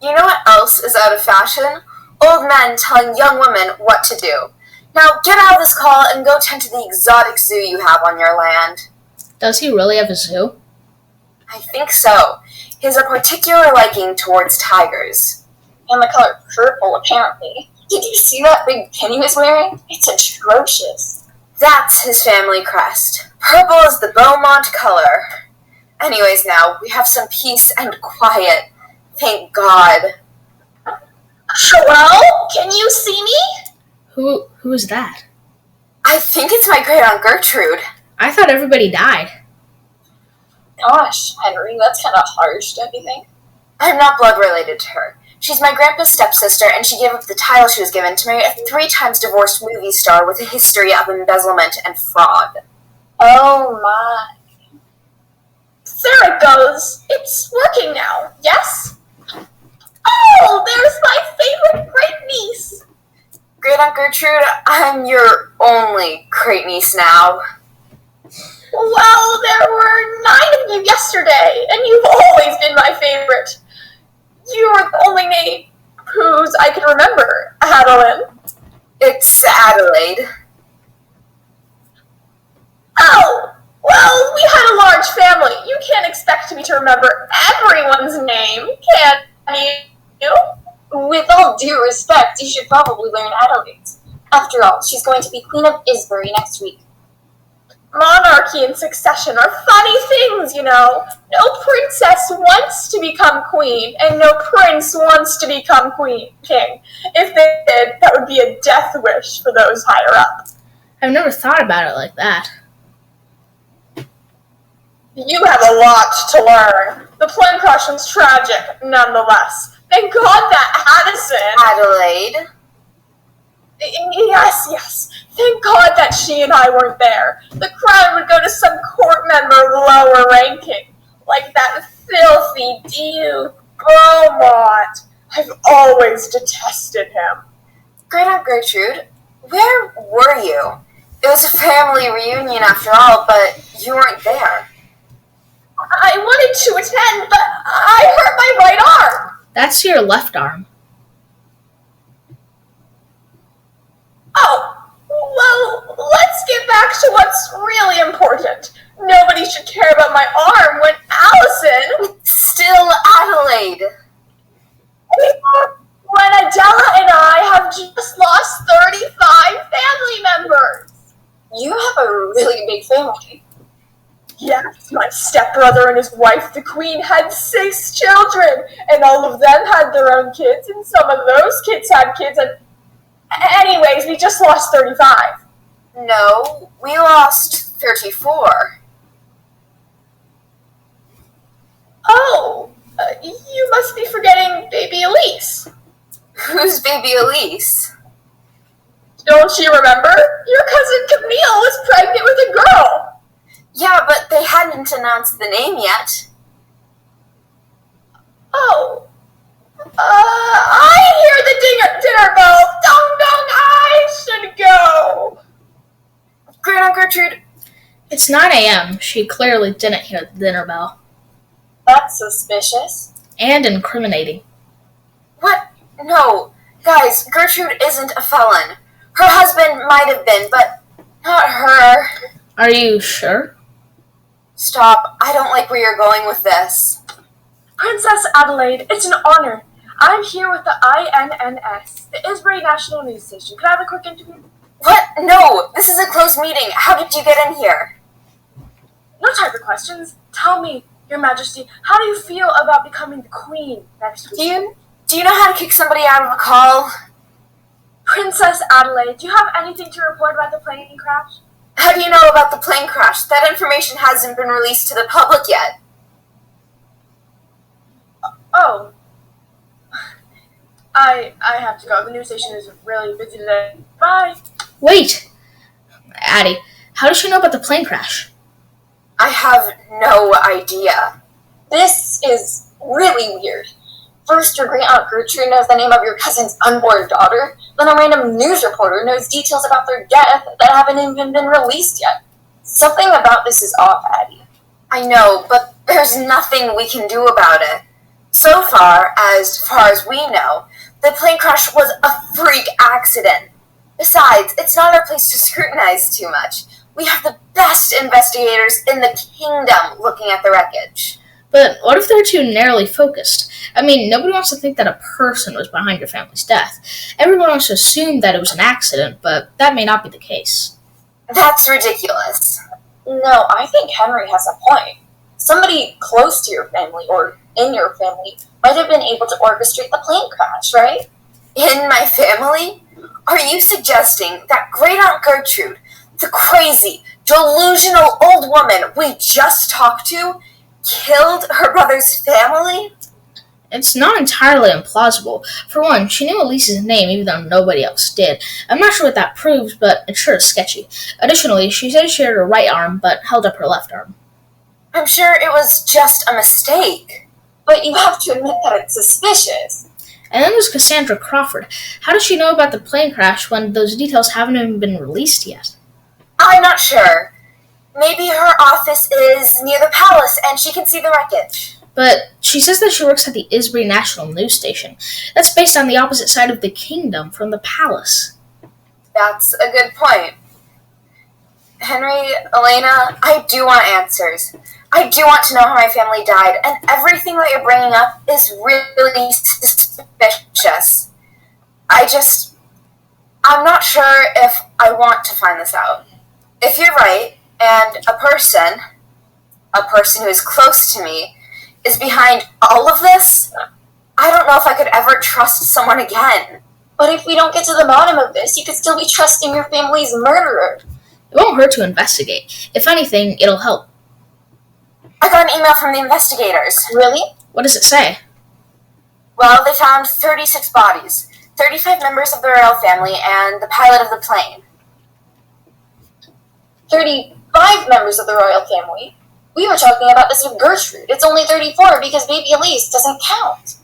You know what else is out of fashion? Old men telling young women what to do. Now get out of this call and go tend to the exotic zoo you have on your land. Does he really have a zoo? I think so. He has a particular liking towards tigers. And the color purple, apparently. Did you see that big pin he was wearing? It's atrocious. That's his family crest. Purple is the Beaumont color. Anyways, now, we have some peace and quiet. Thank God. Joelle, can you see me? Who is that? I think it's my great-aunt Gertrude. I thought everybody died. Gosh, Henry, that's kind of harsh, don't you think? I'm not blood-related to her. She's my grandpa's stepsister, and she gave up the title she was given to marry a 3-times divorced movie star with a history of embezzlement and fraud. Oh my. There it goes. It's working now, yes? Oh, there's my favorite great-niece. Great-aunt Gertrude, I'm your only great-niece now. Well, there were 9 of you yesterday, and you've always been my favorite. You're the only name whose I can remember, Adeline. It's Adelaide. Oh, well, we had a large family. You can't expect me to remember everyone's name, can you? With all due respect, you should probably learn Adelaide's. After all, she's going to be Queen of Isbury next week. Monarchy and succession are funny things, you know. No princess wants to become queen, and no prince wants to become king. If they did, that would be a death wish for those higher up. I've never thought about it like that. You have a lot to learn. The plane crash was tragic, nonetheless. Thank God that Addison... Adelaide? Yes. Thank God that she and I weren't there. The crown would go to some court member lower ranking, like that filthy Duke Beaumont. I've always detested him. Great-aunt Gertrude, where were you? It was a family reunion after all, but you weren't there. I wanted to attend, but I hurt my right arm. That's your left arm. Oh, well, let's get back to what's really important. Nobody should care about my arm when Allison... Still Adelaide. When Adela and I have just lost 35 family members. You have a really big family. Yes, my stepbrother and his wife, the Queen, had 6 children, and all of them had their own kids, and some of those kids had kids, and... Anyways, we just lost 35. No, we lost 34. Oh, you must be forgetting baby Elise. Who's baby Elise? Don't you remember? Your cousin Camille was pregnant with a girl. Yeah, but they hadn't announced the name yet. Oh. I hear the dinner bell. Dong dong, I should go. Great-aunt Gertrude. It's 9 a.m. She clearly didn't hear the dinner bell. That's suspicious. And incriminating. What? No. Guys, Gertrude isn't a felon. Her husband might have been, but not her. Are you sure? Stop. I don't like where you're going with this. Princess Adelaide, it's an honor. I'm here with the INNS, the Isbury National News Station. Could I have a quick interview? What? No, this is a closed meeting. How did you get in here? No time for questions. Tell me, Your Majesty, how do you feel about becoming the Queen next week? Do you know how to kick somebody out of a call? Princess Adelaide, do you have anything to report about the plane crash? How do you know about the plane crash? That information hasn't been released to the public yet. Oh. I have to go. The news station is really busy today. Bye. Wait! Addie, how does she know about the plane crash? I have no idea. This is really weird. First, your great aunt Gertrude knows the name of your cousin's unborn daughter, then a random news reporter knows details about their death that haven't even been released yet. Something about this is off, Addie. I know, but there's nothing we can do about it. So far as we know, the plane crash was a freak accident. Besides, it's not our place to scrutinize too much. We have the best investigators in the kingdom looking at the wreckage. But what if they're too narrowly focused? I mean, nobody wants to think that a person was behind your family's death. Everyone wants to assume that it was an accident, but that may not be the case. That's ridiculous. No, I think Henry has a point. Somebody close to your family or in your family might have been able to orchestrate the plane crash, right? In my family? Are you suggesting that Great Aunt Gertrude, the crazy, delusional old woman we just talked to, killed her brother's family? It's not entirely implausible. For one, she knew Elise's name even though nobody else did. I'm not sure what that proves, but it sure is sketchy. Additionally, she said she had her right arm, but held up her left arm. I'm sure it was just a mistake. But you have to admit that it's suspicious. And then there's Cassandra Crawford. How does she know about the plane crash when those details haven't even been released yet? I'm not sure. Maybe her office is near the palace and she can see the wreckage. But she says that she works at the Isbury National News Station. That's based on the opposite side of the kingdom from the palace. That's a good point. Henry, Elena, I do want answers. I do want to know how my family died, and everything that you're bringing up is really suspicious. I'm not sure if I want to find this out. If you're right, and a person who is close to me, is behind all of this, I don't know if I could ever trust someone again. But if we don't get to the bottom of this, you could still be trusting your family's murderer. It won't hurt to investigate. If anything, it'll help. I got an email from the investigators. Really? What does it say? Well, they found 36 bodies, 35 members of the royal family, and the pilot of the plane. 35 members of the royal family? We were talking about this with Gertrude. It's only 34 because baby Elise doesn't count.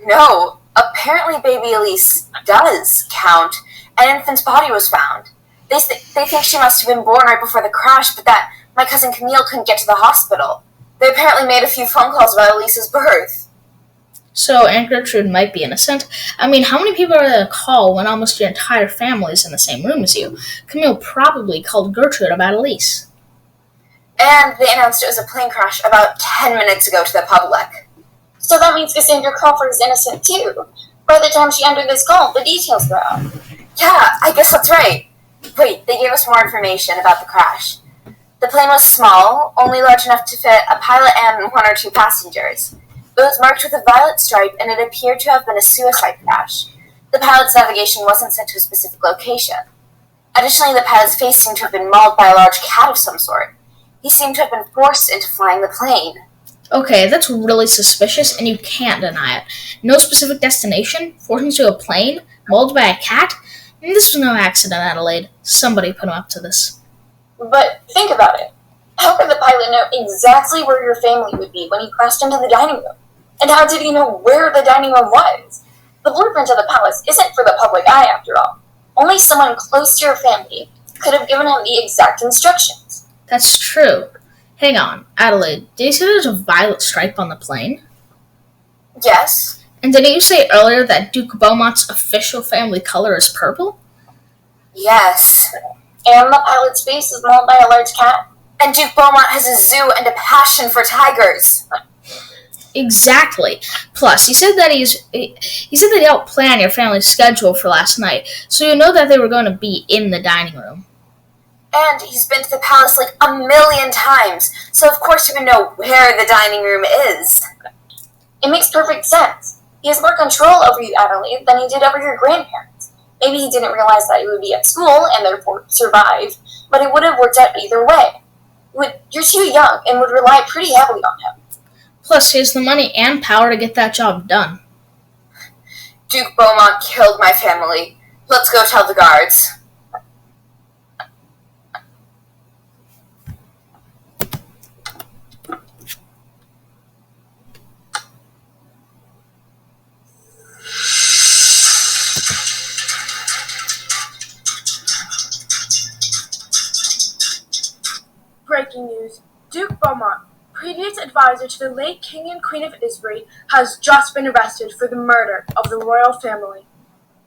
No, apparently baby Elise does count. An infant's body was found. They think she must have been born right before the crash, but that my cousin Camille couldn't get to the hospital. They apparently made a few phone calls about Elise's birth. So Aunt Gertrude might be innocent. I mean, how many people are there to call when almost your entire family is in the same room as you? Camille probably called Gertrude about Elise. And they announced it was a plane crash about 10 minutes ago to the public. So that means Cassandra Crawford is innocent too. By the time she entered this call, the details were out. Yeah, I guess that's right. Wait, they gave us more information about the crash. The plane was small, only large enough to fit a pilot and 1 or 2 passengers. It was marked with a violet stripe, and it appeared to have been a suicide crash. The pilot's navigation wasn't set to a specific location. Additionally, the pilot's face seemed to have been mauled by a large cat of some sort. He seemed to have been forced into flying the plane. Okay, that's really suspicious, and you can't deny it. No specific destination, forced into a plane, mauled by a cat? This was no accident, Adelaide. Somebody put him up to this. But think about it. How could the pilot know exactly where your family would be when he crashed into the dining room? And how did he know where the dining room was? The blueprint of the palace isn't for the public eye, after all. Only someone close to your family could have given him the exact instructions. That's true. Hang on, Adelaide, did you say there's a violet stripe on the plane? Yes. And didn't you say earlier that Duke Beaumont's official family color is purple? Yes. And the pilot's face is mauled by a large cat. And Duke Beaumont has a zoo and a passion for tigers. Exactly. Plus, he said that he helped plan your family's schedule for last night, so you know that they were going to be in the dining room. And he's been to the palace like 1,000,000 times, so of course you would know where the dining room is. It makes perfect sense. He has more control over you, Adelaide, than he did over your grandparents. Maybe he didn't realize that you would be at school and therefore survive, but it would have worked out either way. You're too young and would rely pretty heavily on him. Plus, he has the money and power to get that job done. Duke Beaumont killed my family. Let's go tell the guards. Breaking news. Duke Beaumont, previous advisor to the late King and Queen of Isbury, has just been arrested for the murder of the royal family.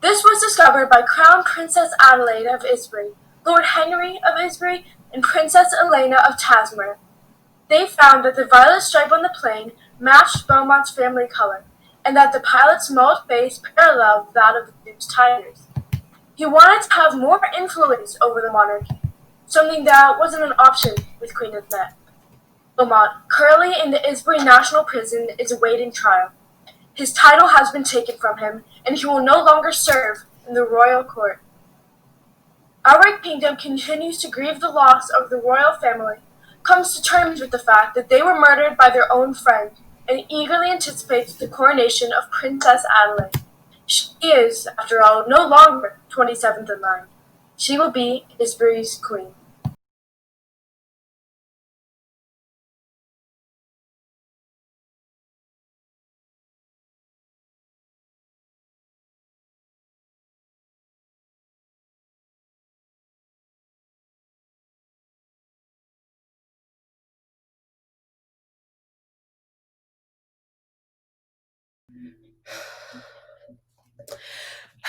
This was discovered by Crown Princess Adelaide of Isbury, Lord Henry of Isbury, and Princess Elena of Tasmere. They found that the violet stripe on the plane matched Beaumont's family color, and that the pilot's mauled face paralleled that of the Duke's tigers. He wanted to have more influence over the monarchy, something that wasn't an option with Queen Elizabeth. Beaumont, currently in the Isbury National Prison, is awaiting trial. His title has been taken from him, and he will no longer serve in the royal court. Our kingdom continues to grieve the loss of the royal family, comes to terms with the fact that they were murdered by their own friend, and eagerly anticipates the coronation of Princess Adelaide. She is, after all, no longer 27th in line. She will be Isbury's queen.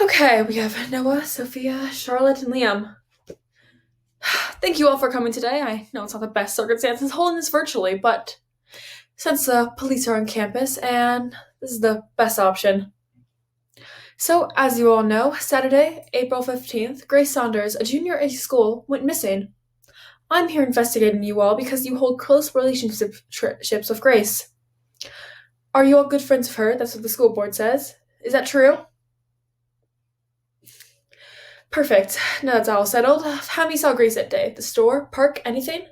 Okay, we have Noah, Sophia, Charlotte, and Liam. Thank you all for coming today. I know it's not the best circumstances holding this virtually, but since the police are on campus, and this is the best option. So, as you all know, Saturday, April 15th, Grace Saunders, a junior at school, went missing. I'm here investigating you all because you hold close relationships with Grace. Are you all good friends of her? That's what the school board says. Is that true? Perfect. Now that's all settled. How many saw Grace that day? The store? Park? Anything?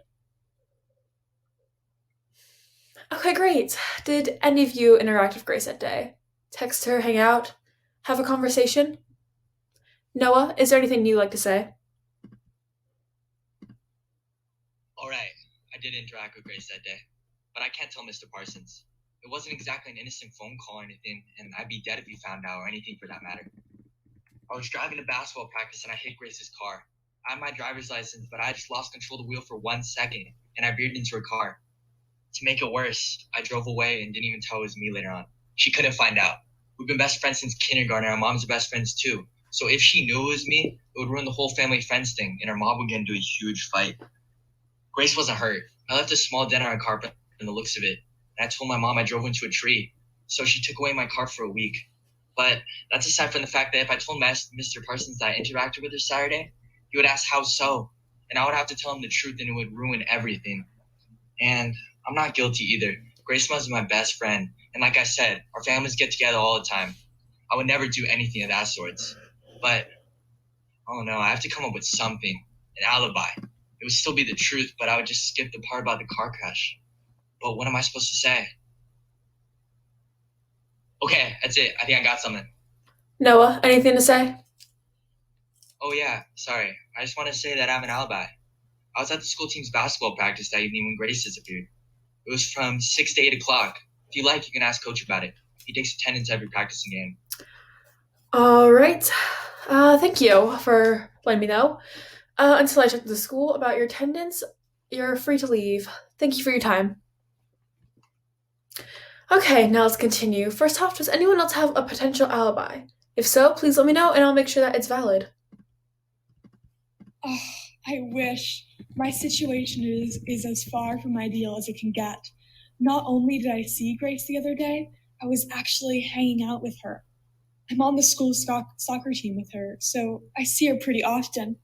Okay, great. Did any of you interact with Grace that day? Text her, hang out, have a conversation? Noah, is there anything you'd like to say? Alright, I did interact with Grace that day, but I can't tell Mr. Parsons. It wasn't exactly an innocent phone call or anything, and I'd be dead if he found out, or anything for that matter. I was driving to basketball practice and I hit Grace's car. I had my driver's license, but I just lost control of the wheel for 1 second, and I veered into her car. To make it worse, I drove away and didn't even tell it was me later on. She couldn't find out. We've been best friends since kindergarten, and our moms are best friends too. So if she knew it was me, it would ruin the whole family friends thing, and our mom would get into a huge fight. Grace wasn't hurt. I left a small dent on her car from the looks of it, and I told my mom I drove into a tree. So she took away my car for a week. But that's aside from the fact that if I told Mr. Parsons that I interacted with her Saturday, he would ask how so, and I would have to tell him the truth, and it would ruin everything. And I'm not guilty either. Grace was my best friend, and like I said, our families get together all the time. I would never do anything of that sort. But, oh no, I have to come up with something, an alibi. It would still be the truth, but I would just skip the part about the car crash. But what am I supposed to say? Okay, that's it. I think I got something. Noah, anything to say? Oh yeah, sorry. I just want to say that I have an alibi. I was at the school team's basketball practice that evening when Grace disappeared. It was from 6 to 8 o'clock. If you like, you can ask Coach about it. He takes attendance every practicing game. All right. Thank you for letting me know. Until I check with the school about your attendance, you're free to leave. Thank you for your time. Okay, now let's continue. First off, does anyone else have a potential alibi? If so, please let me know and I'll make sure that it's valid. Oh, I wish. My situation is as far from ideal as it can get. Not only did I see Grace the other day, I was actually hanging out with her. I'm on the school soccer team with her, so I see her pretty often.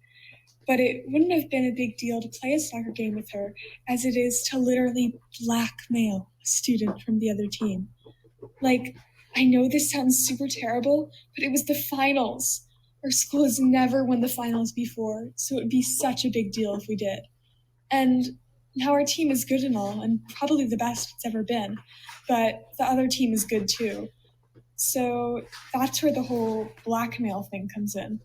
But it wouldn't have been a big deal to play a soccer game with her as it is to literally blackmail a student from the other team. Like, I know this sounds super terrible, but it was the finals. Our school has never won the finals before, so it would be such a big deal if we did. And now our team is good and all, and probably the best it's ever been, but the other team is good too. So that's where the whole blackmail thing comes in.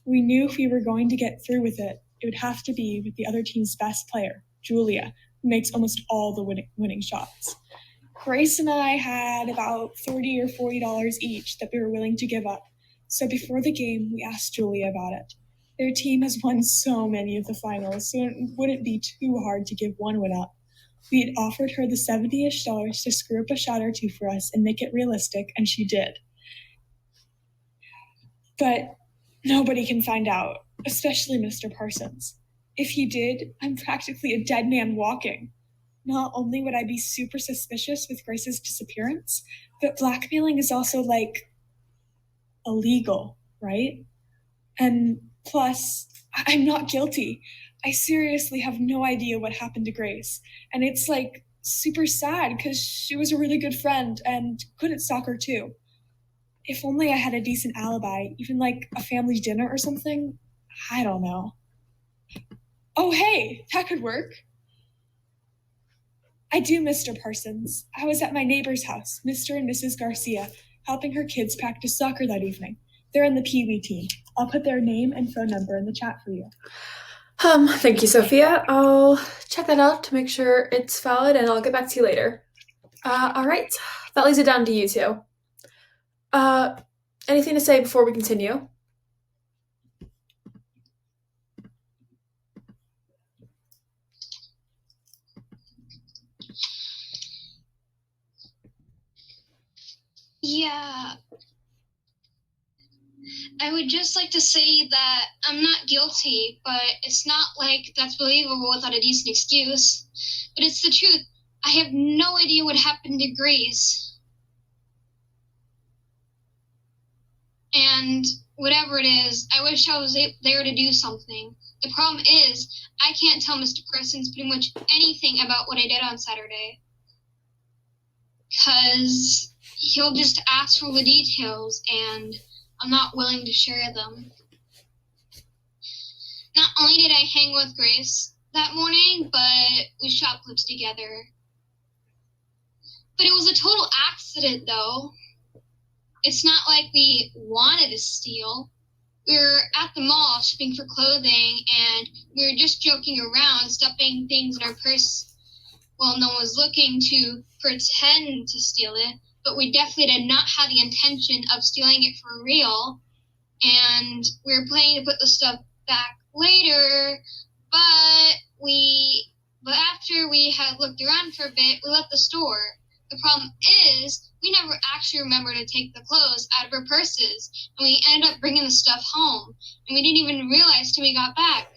We knew if we were going to get through with it, it would have to be with the other team's best player, Julia, who makes almost all the winning shots. Grace and I had about $30 or $40 each that we were willing to give up. So before the game, we asked Julia about it. Their team has won so many of the finals, so it wouldn't be too hard to give one win up. We had offered her the $70-ish to screw up a shot or two for us and make it realistic, and she did. But nobody can find out, especially Mr. Parsons. If he did, I'm practically a dead man walking. Not only would I be super suspicious with Grace's disappearance, but blackmailing is also, illegal, right? And plus, I'm not guilty. I seriously have no idea what happened to Grace. And it's, super sad because she was a really good friend and good at soccer too. If only I had a decent alibi, even a family dinner or something. I don't know. Oh, hey, that could work. I do, Mr. Parsons. I was at my neighbor's house, Mr. and Mrs. Garcia, helping her kids practice soccer that evening. They're in the Pee Wee team. I'll put their name and phone number in the chat for you. Thank you, Sophia. I'll check that out to make sure it's valid and I'll get back to you later. All right, that leaves it down to you two. Anything to say before we continue? Yeah. I would just like to say that I'm not guilty, but it's not like that's believable without a decent excuse. But it's the truth. I have no idea what happened to Grace. And whatever it is, I wish I was there to do something. The problem is, I can't tell Mr. Parsons pretty much anything about what I did on Saturday. Because he'll just ask for the details, and I'm not willing to share them. Not only did I hang with Grace that morning, but we shoplifted together. But it was a total accident, though. It's not like we wanted to steal. We were at the mall shopping for clothing, and we were just joking around, stuffing things in our purse. Well, no one was looking to pretend to steal it, but we definitely did not have the intention of stealing it for real. And we were planning to put the stuff back later, but after we had looked around for a bit, we left the store. The problem is, we never actually remembered to take the clothes out of our purses, and we ended up bringing the stuff home, and we didn't even realize till we got back.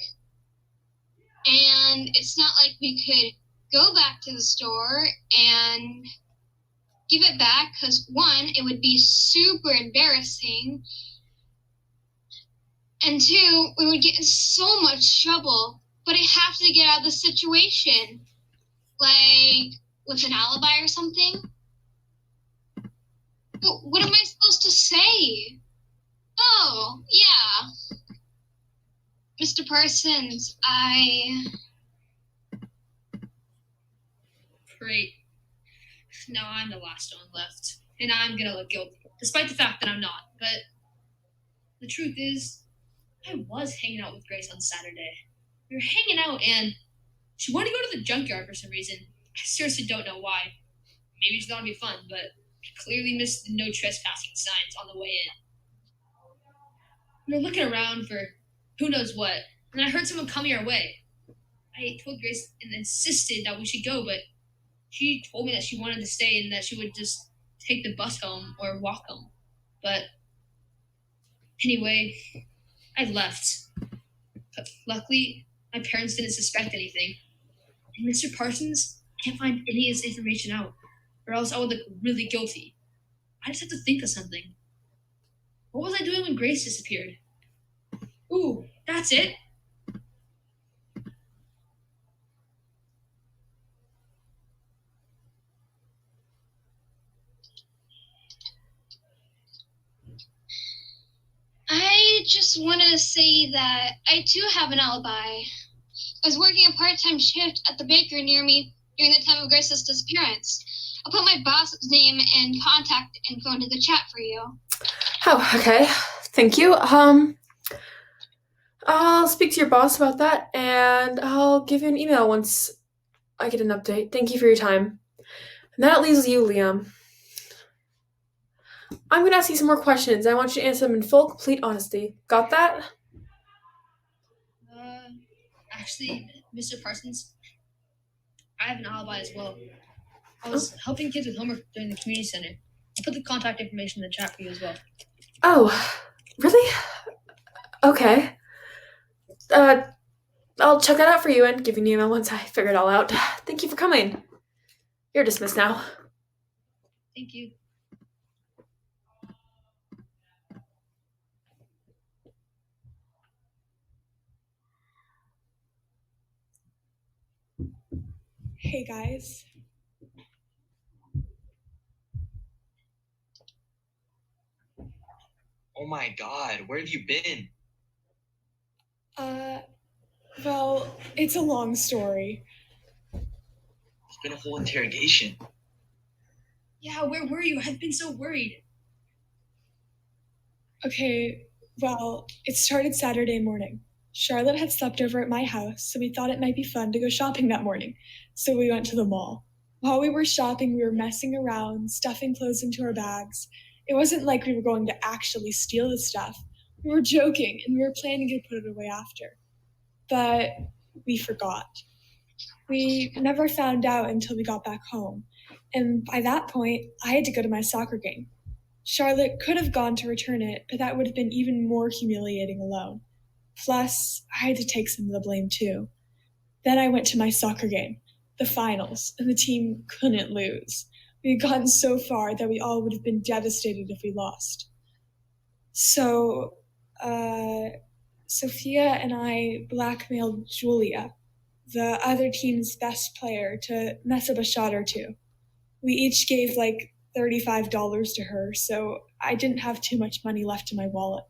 And it's not like we could go back to the store and give it back, because one, it would be super embarrassing, and two, we would get in so much trouble. But I have to get out of the situation, with an alibi or something. But what am I supposed to say? Oh, yeah. Mr. Parsons, Great. Now I'm the last one left, and I'm gonna look guilty, despite the fact that I'm not. But the truth is, I was hanging out with Grace on Saturday. We were hanging out, and she wanted to go to the junkyard for some reason. I seriously don't know why. Maybe she thought it'd be fun, but I clearly missed the no trespassing signs on the way in. We were looking around for who knows what, and I heard someone coming our way. I told Grace and insisted that we should go, but She told me that she wanted to stay and that she would just take the bus home or walk home. But anyway, I left. But luckily, my parents didn't suspect anything. And Mr. Parsons can't find any of his information out, or else I would look really guilty. I just have to think of something. What was I doing when Grace disappeared? Ooh, that's it. I just wanted to say that I too have an alibi. I was working a part-time shift at the bakery near me during the time of Grace's disappearance. I'll put my boss's name and contact info into the chat for you. Oh, okay. Thank you. I'll speak to your boss about that, and I'll give you an email once I get an update. Thank you for your time. And that leaves you, Liam. I'm going to ask you some more questions. I want you to answer them in full, complete honesty. Got that? Actually, Mr. Parsons, I have an alibi as well. I was helping kids with homework during the community center. I'll put the contact information in the chat for you as well. Oh, really? Okay. I'll check that out for you and give you an email once I figure it all out. Thank you for coming. You're dismissed now. Thank you. Hey guys. Oh my god, where have you been? Well, it's a long story. It's been a whole interrogation. Yeah, where were you? I've been so worried. Okay, well, it started Saturday morning. Charlotte had slept over at my house, so we thought it might be fun to go shopping that morning. So we went to the mall. While we were shopping, we were messing around, stuffing clothes into our bags. It wasn't like we were going to actually steal the stuff. We were joking, and we were planning to put it away after. But we forgot. We never found out until we got back home. And by that point, I had to go to my soccer game. Charlotte could have gone to return it, but that would have been even more humiliating alone. Plus, I had to take some of the blame too. Then I went to my soccer game, the finals, and the team couldn't lose. We had gotten so far that we all would have been devastated if we lost. So, Sophia and I blackmailed Julia, the other team's best player, to mess up a shot or two. We each gave like $35 to her, so I didn't have too much money left in my wallet.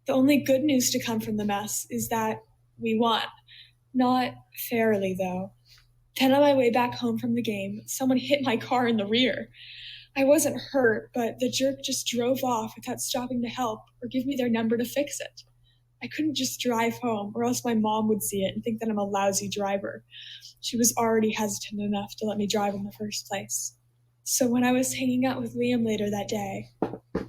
The only good news to come from the mess is that we won. Not fairly, though. Then on my way back home from the game, someone hit my car in the rear. I wasn't hurt, but the jerk just drove off without stopping to help or give me their number to fix it. I couldn't just drive home, or else my mom would see it and think that I'm a lousy driver. She was already hesitant enough to let me drive in the first place. So when I was hanging out with Liam later that day,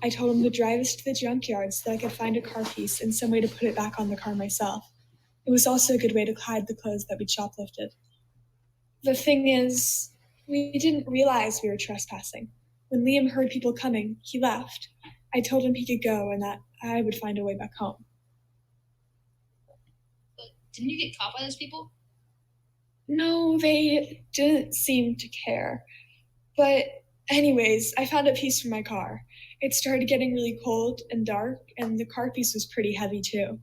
I told him to drive us to the junkyard so that I could find a car piece and some way to put it back on the car myself. It was also a good way to hide the clothes that we'd shoplifted. The thing is, we didn't realize we were trespassing. When Liam heard people coming, he left. I told him he could go and that I would find a way back home. But didn't you get caught by those people? No, they didn't seem to care. But anyways, I found a piece for my car. It started getting really cold and dark, and the car piece was pretty heavy too.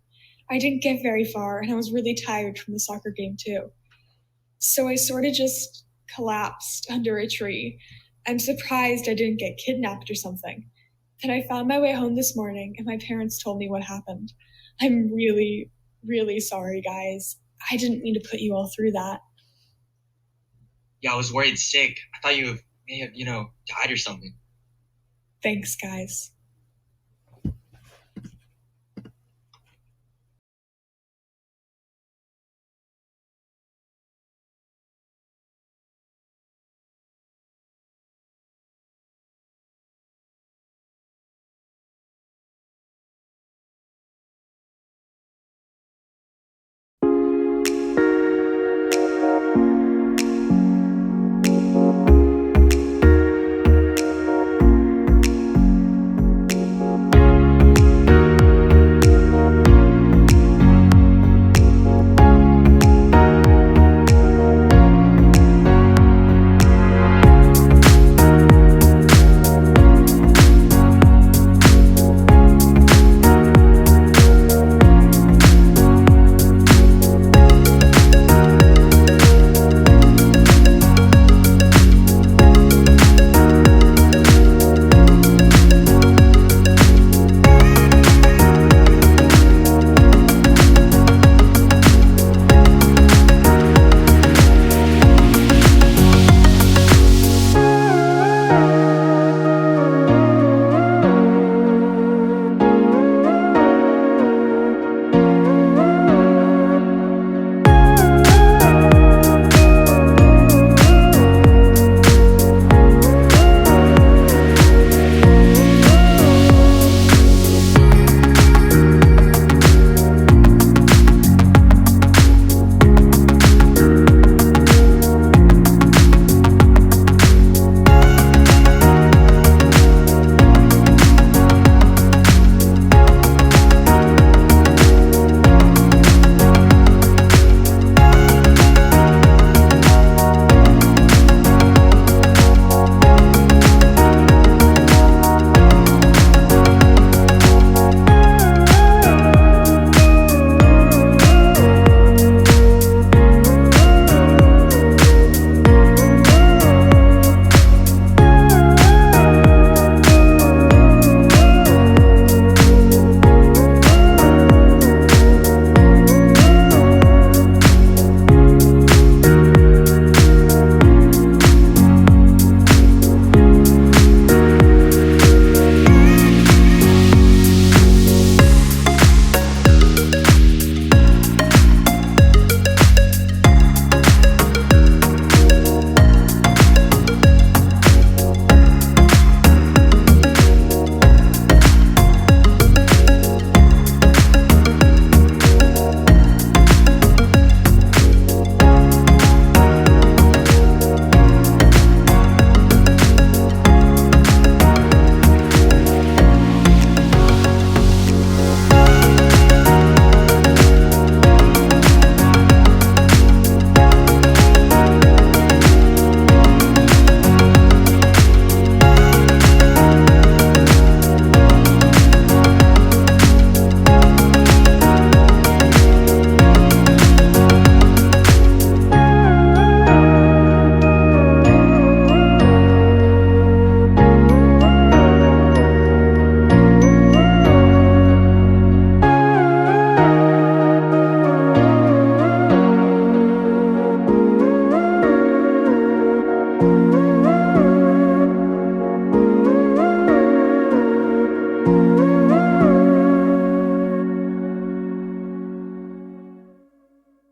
I didn't get very far, and I was really tired from the soccer game too. So I sort of just collapsed under a tree. I'm surprised I didn't get kidnapped or something. Then I found my way home this morning, and my parents told me what happened. I'm really, really sorry, guys. I didn't mean to put you all through that. Yeah, I was worried sick. I thought you may have, died or something. Thanks, guys.